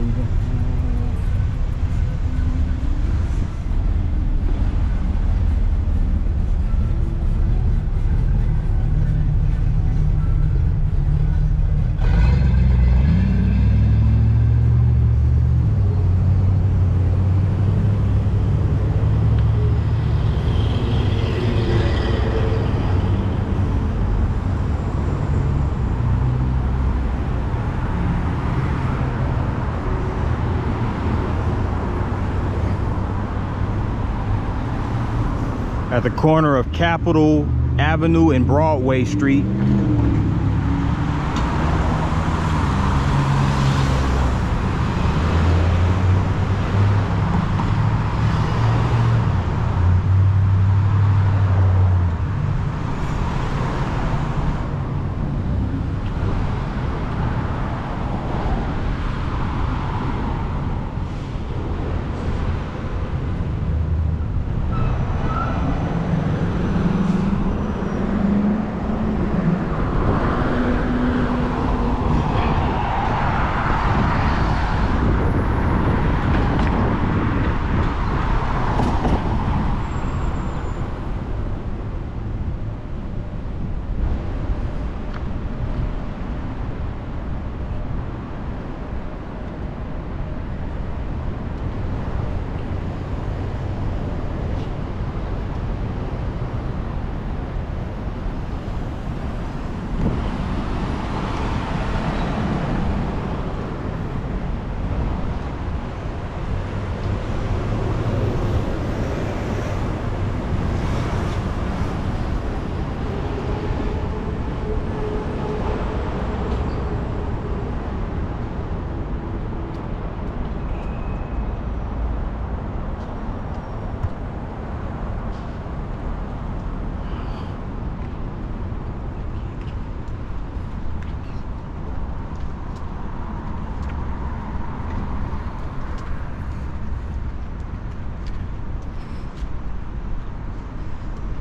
leaving. At the corner of Capitol Avenue and Broadway Street.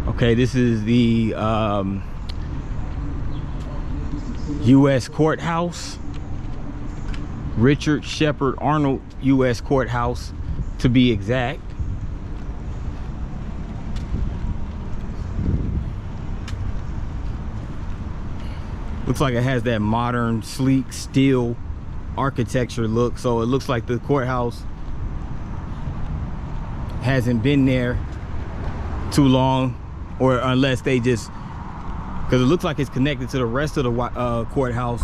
Okay, this is the U.S. Courthouse, Richard Shepard Arnold U.S. Courthouse to be exact. Looks like it has that modern, sleek steel architecture look, so it looks like the courthouse hasn't been there too long, or unless they just, because it looks like it's connected to the rest of the courthouse,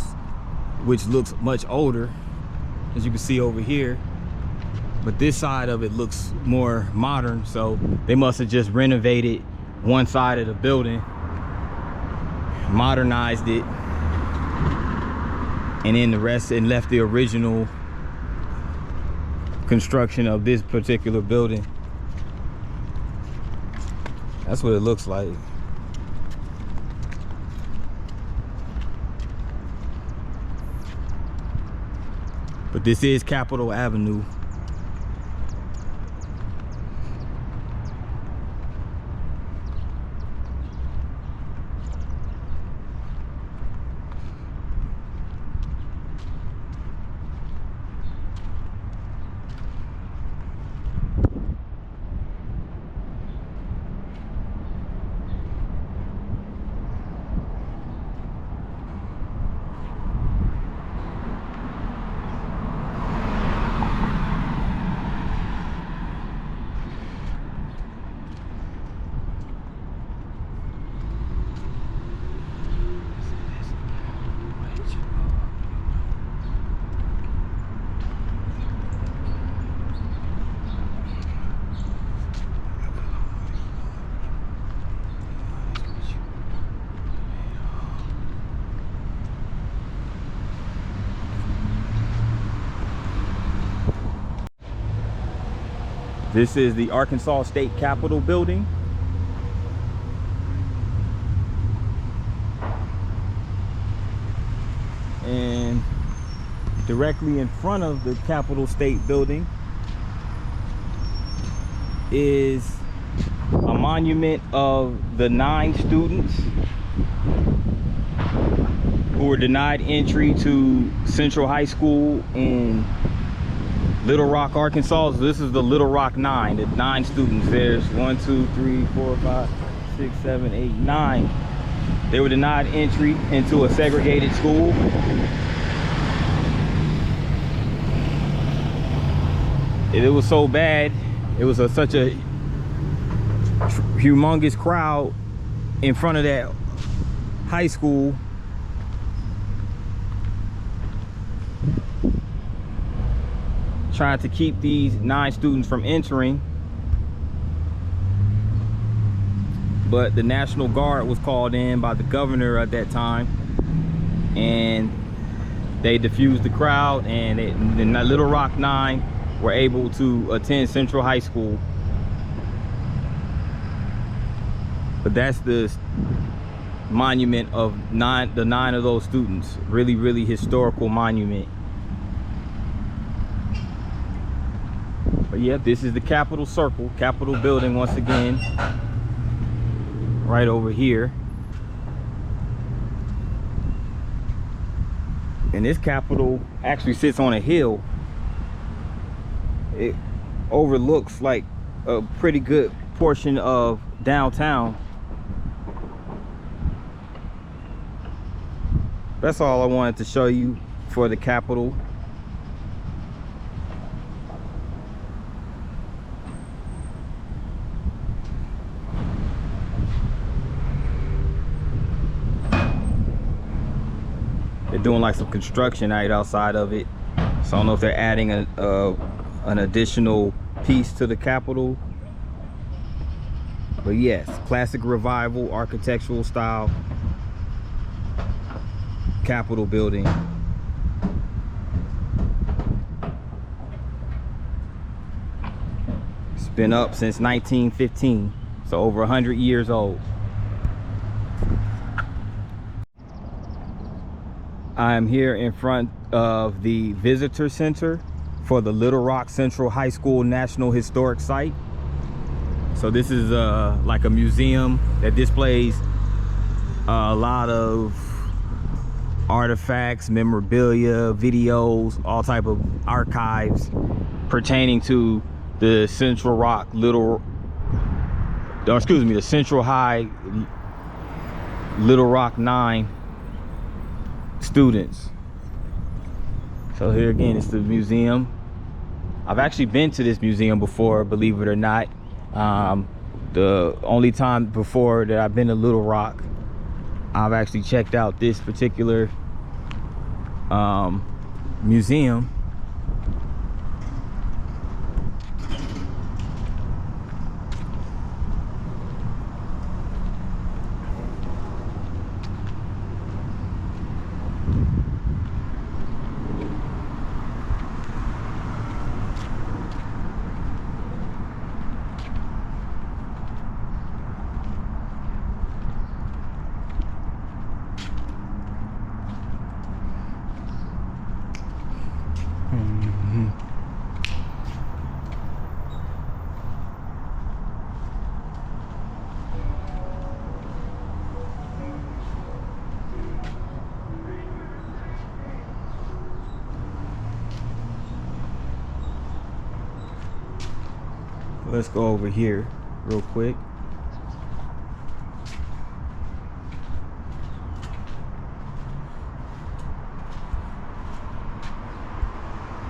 which looks much older, as you can see over here. But this side of it looks more modern, so they must have just renovated one side of the building, modernized it, and then the rest, and left the original construction of this particular building. That's what it looks like. But this is Capitol Avenue. This is the Arkansas State Capitol building. And directly in front of the Capitol State building is a monument of the 9 students who were denied entry to Central High School in Little Rock, Arkansas. So this is the Little Rock 9, the 9 students. There's 1, 2, 3, 4, 5, 6, 7, 8, 9. They were denied entry into a segregated school. It was so bad. It was such a humongous crowd in front of that high school. Trying to keep these 9 students from entering. But the National Guard was called in by the governor at that time, and they diffused the crowd, and the Little Rock 9 were able to attend Central High School. But that's the monument of the 9 of those students. Really, really historical monument. But yeah, this is the Capitol Circle, Capitol building once again. Right over here. And this Capitol actually sits on a hill. It overlooks like a pretty good portion of downtown. That's all I wanted to show you for the Capitol. They're doing like some construction right outside of it, so I don't know if they're adding an additional piece to the Capitol. But yes, classic revival architectural style Capitol building. It's been up since 1915, so over 100 years old. I'm here in front of the visitor center for the Little Rock Central High School National Historic Site. So this is like a museum that displays a lot of artifacts, memorabilia, videos, all type of archives pertaining to the Central High Little Rock 9 students. So here again, it's the museum. I've actually been to this museum before, believe it or not. The only time before that I've been to Little Rock, I've actually checked out this particular museum. Let's go over here real quick.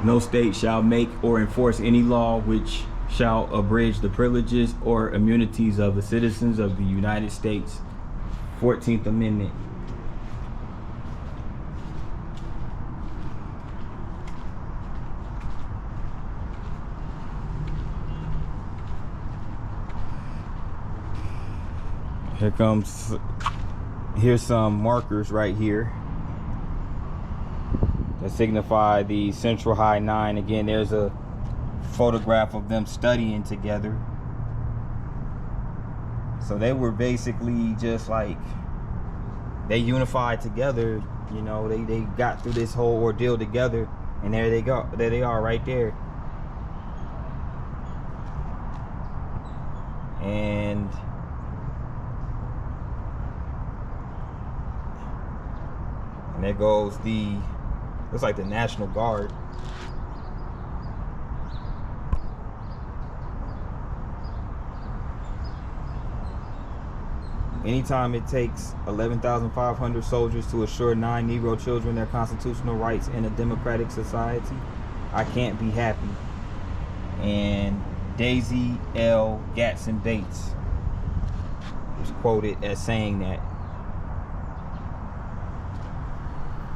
No state shall make or enforce any law which shall abridge the privileges or immunities of the citizens of the United States. 14th Amendment. Here's some markers right here that signify the Central High 9. Again, there's a photograph of them studying together. So they were basically just like, they unified together, you know, they got through this whole ordeal together, and there they go, there they are right there. And there goes the, looks like the National Guard. anytime it takes 11,500 soldiers to assure 9 Negro children their constitutional rights in a democratic society, I can't be happy. And Daisy L. Gatson Bates was quoted as saying that.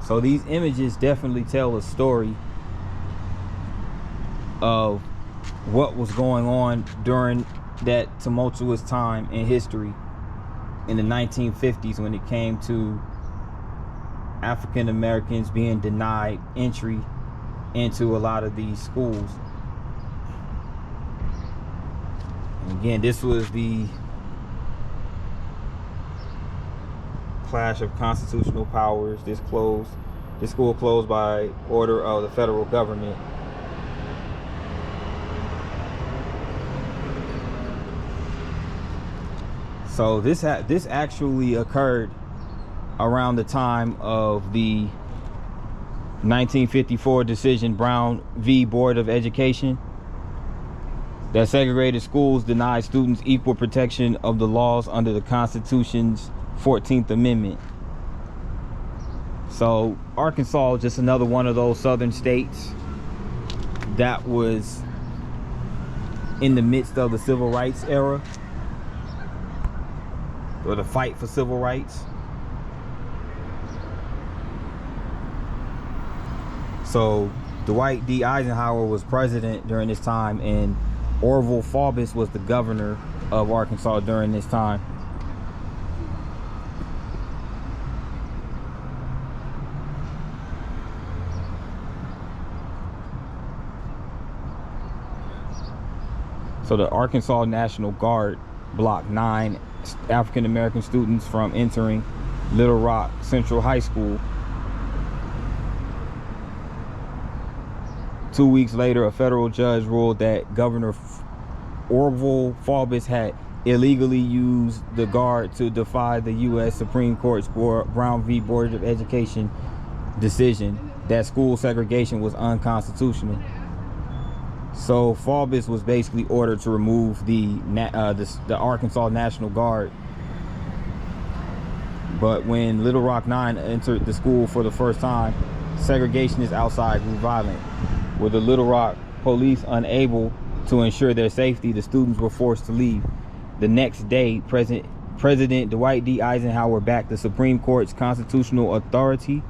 So these images definitely tell a story of what was going on during that tumultuous time in history in the 1950s when it came to African Americans being denied entry into a lot of these schools. And again, this was the clash of constitutional powers. This school closed by order of the federal government. So this actually occurred around the time of the 1954 decision, Brown v. Board of Education, that segregated schools denied students equal protection of the laws under the Constitution's 14th Amendment. So Arkansas is just another one of those southern states that was in the midst of the civil rights era, or the fight for civil rights. So Dwight D. Eisenhower was president during this time, and Orville Faubus was the governor of Arkansas during this time. So the Arkansas National Guard blocked 9 African American students from entering Little Rock Central High School. 2 weeks later, a federal judge ruled that Governor Orville Faubus had illegally used the guard to defy the U.S. Supreme Court's Brown v. Board of Education decision that school segregation was unconstitutional. So Faubus was basically ordered to remove the Arkansas National Guard. But when Little Rock 9 entered the school for the first time, segregationists outside grew violent. With the Little Rock police unable to ensure their safety, the students were forced to leave. The next day, President Dwight D. Eisenhower backed the Supreme Court's constitutional authority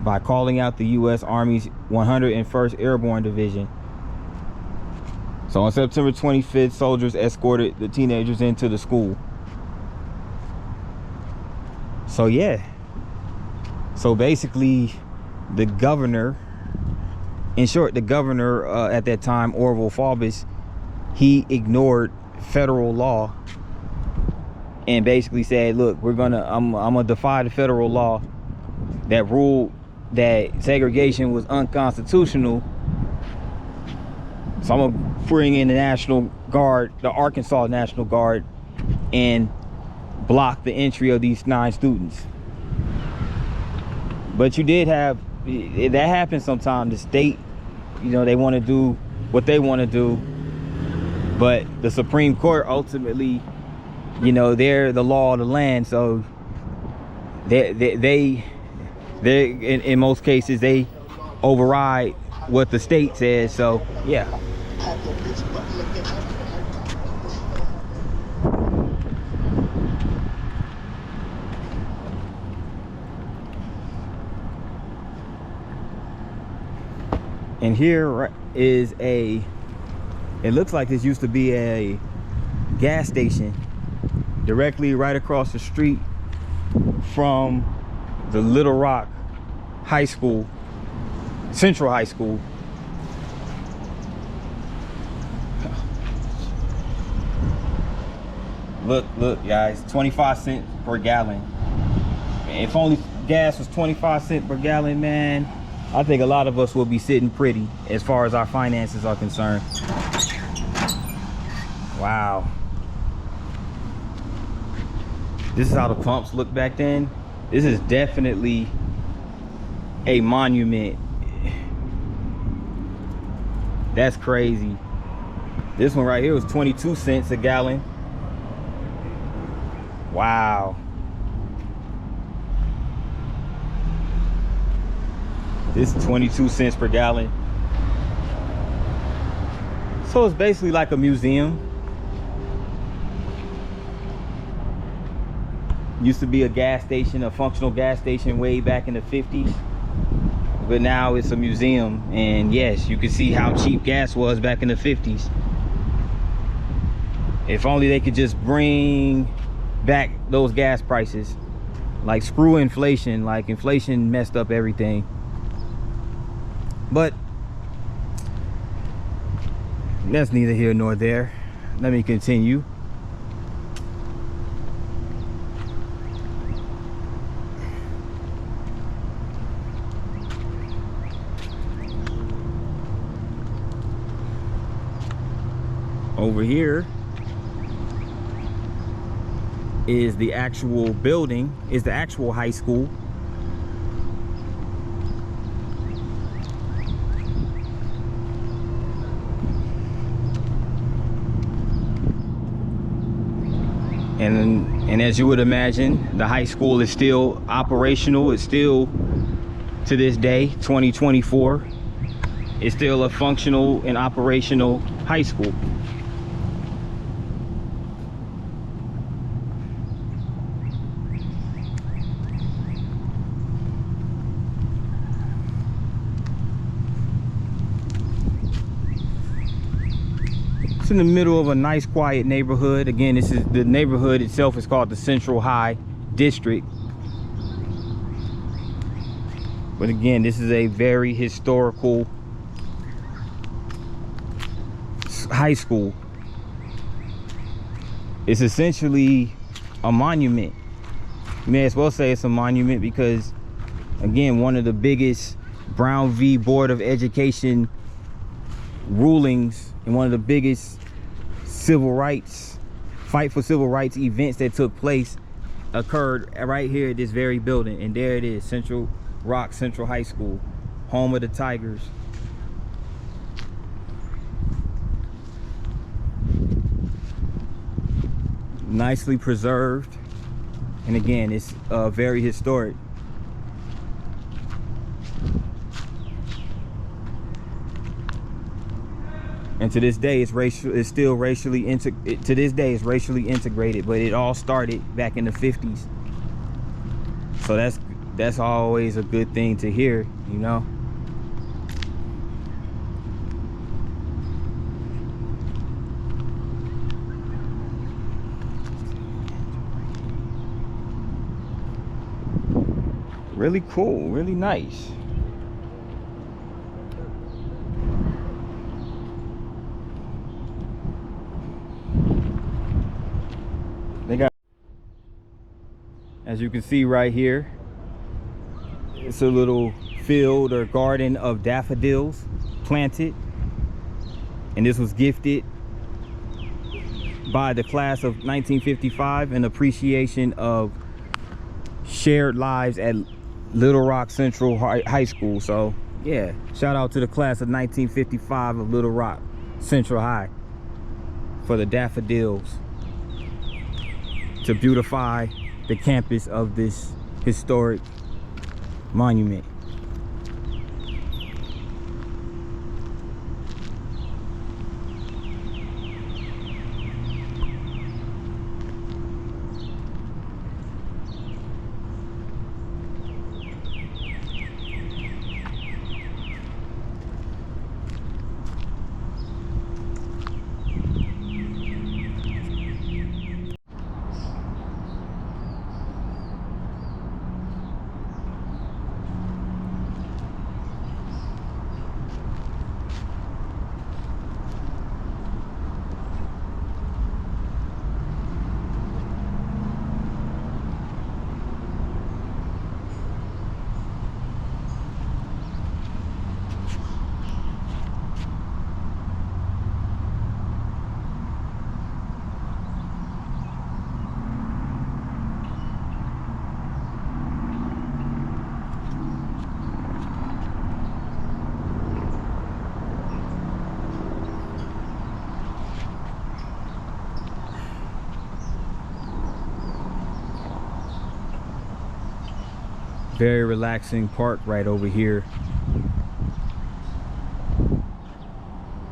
by calling out the U.S. Army's 101st Airborne Division. So on September 25th, soldiers escorted the teenagers into the school. So yeah. So basically, the governor, in short, the governor at that time, Orville Faubus, he ignored federal law and basically said, look, I'm gonna defy the federal law that ruled that segregation was unconstitutional. So I'm gonna bring in the National Guard, the Arkansas National Guard, and block the entry of these 9 students. But you did have, that happens sometimes. The state, they want to do what they want to do, but the Supreme Court ultimately, they're the law of the land. So they in most cases, they override what the state says. So yeah. And here is it looks like this used to be a gas station directly right across the street from the Little Rock High School, Central High School. Look, guys, 25 cents per gallon. If only gas was 25 cents per gallon, man, I think a lot of us will be sitting pretty as far as our finances are concerned. Wow. This is how the pumps looked back then. This is definitely a monument. That's crazy. This one right here was 22 cents a gallon. Wow. This is 22 cents per gallon. So it's basically like a museum. Used to be a gas station, a functional gas station way back in the 50s. But now it's a museum. And yes, you can see how cheap gas was back in the 50s. If only they could just bring back those gas prices. Like, screw inflation. Like, inflation messed up everything. But that's neither here nor there. Let me continue. Over here is the actual building, is the actual high school. And as you would imagine, the high school is still operational. It's still, to this day, 2024, it's still a functional and operational high school. It's in the middle of a nice quiet neighborhood. Again, this is the neighborhood itself is called the Central High District. But again, this is a very historical high school. It's essentially a monument. You may as well say it's a monument because, again, one of the biggest Brown v. Board of Education rulings and one of the biggest fight for civil rights events that took place occurred right here at this very building. And there it is, Central High School, home of the Tigers. Nicely preserved, and again, it's very historic. And to this day, it's still racially integrated, but it all started back in the 50s. So that's always a good thing to hear, you know. Really cool, really nice. They got, as you can see right here, it's a little field or garden of daffodils planted, and this was gifted by the class of 1955 in appreciation of shared lives at Little Rock Central High School. So yeah, shout out to the class of 1955 of Little Rock Central High for the daffodils to beautify the campus of this historic monument. Very relaxing park right over here,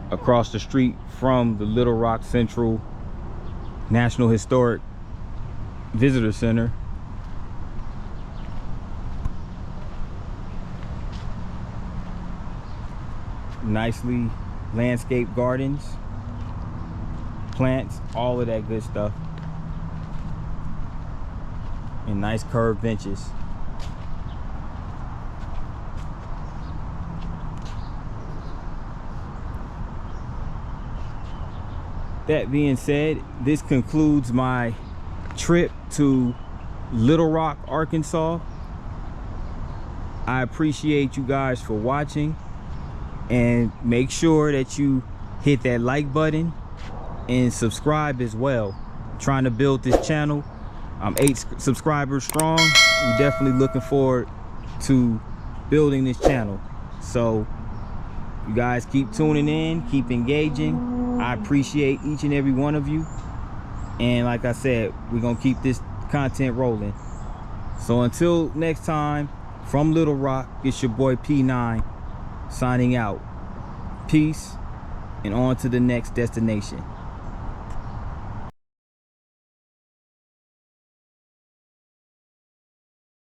across the street from the Little Rock Central National Historic Visitor Center. Nicely landscaped gardens, plants, all of that good stuff, and nice curved benches. That being said, this concludes my trip to Little Rock, Arkansas. I appreciate you guys for watching, and make sure that you hit that like button and subscribe as well. I'm trying to build this channel. I'm 8 subscribers strong. I'm definitely looking forward to building this channel. So you guys keep tuning in, keep engaging. I appreciate each and every one of you. And like I said, we're gonna keep this content rolling. So until next time, from Little Rock, it's your boy P9 signing out. Peace, and on to the next destination.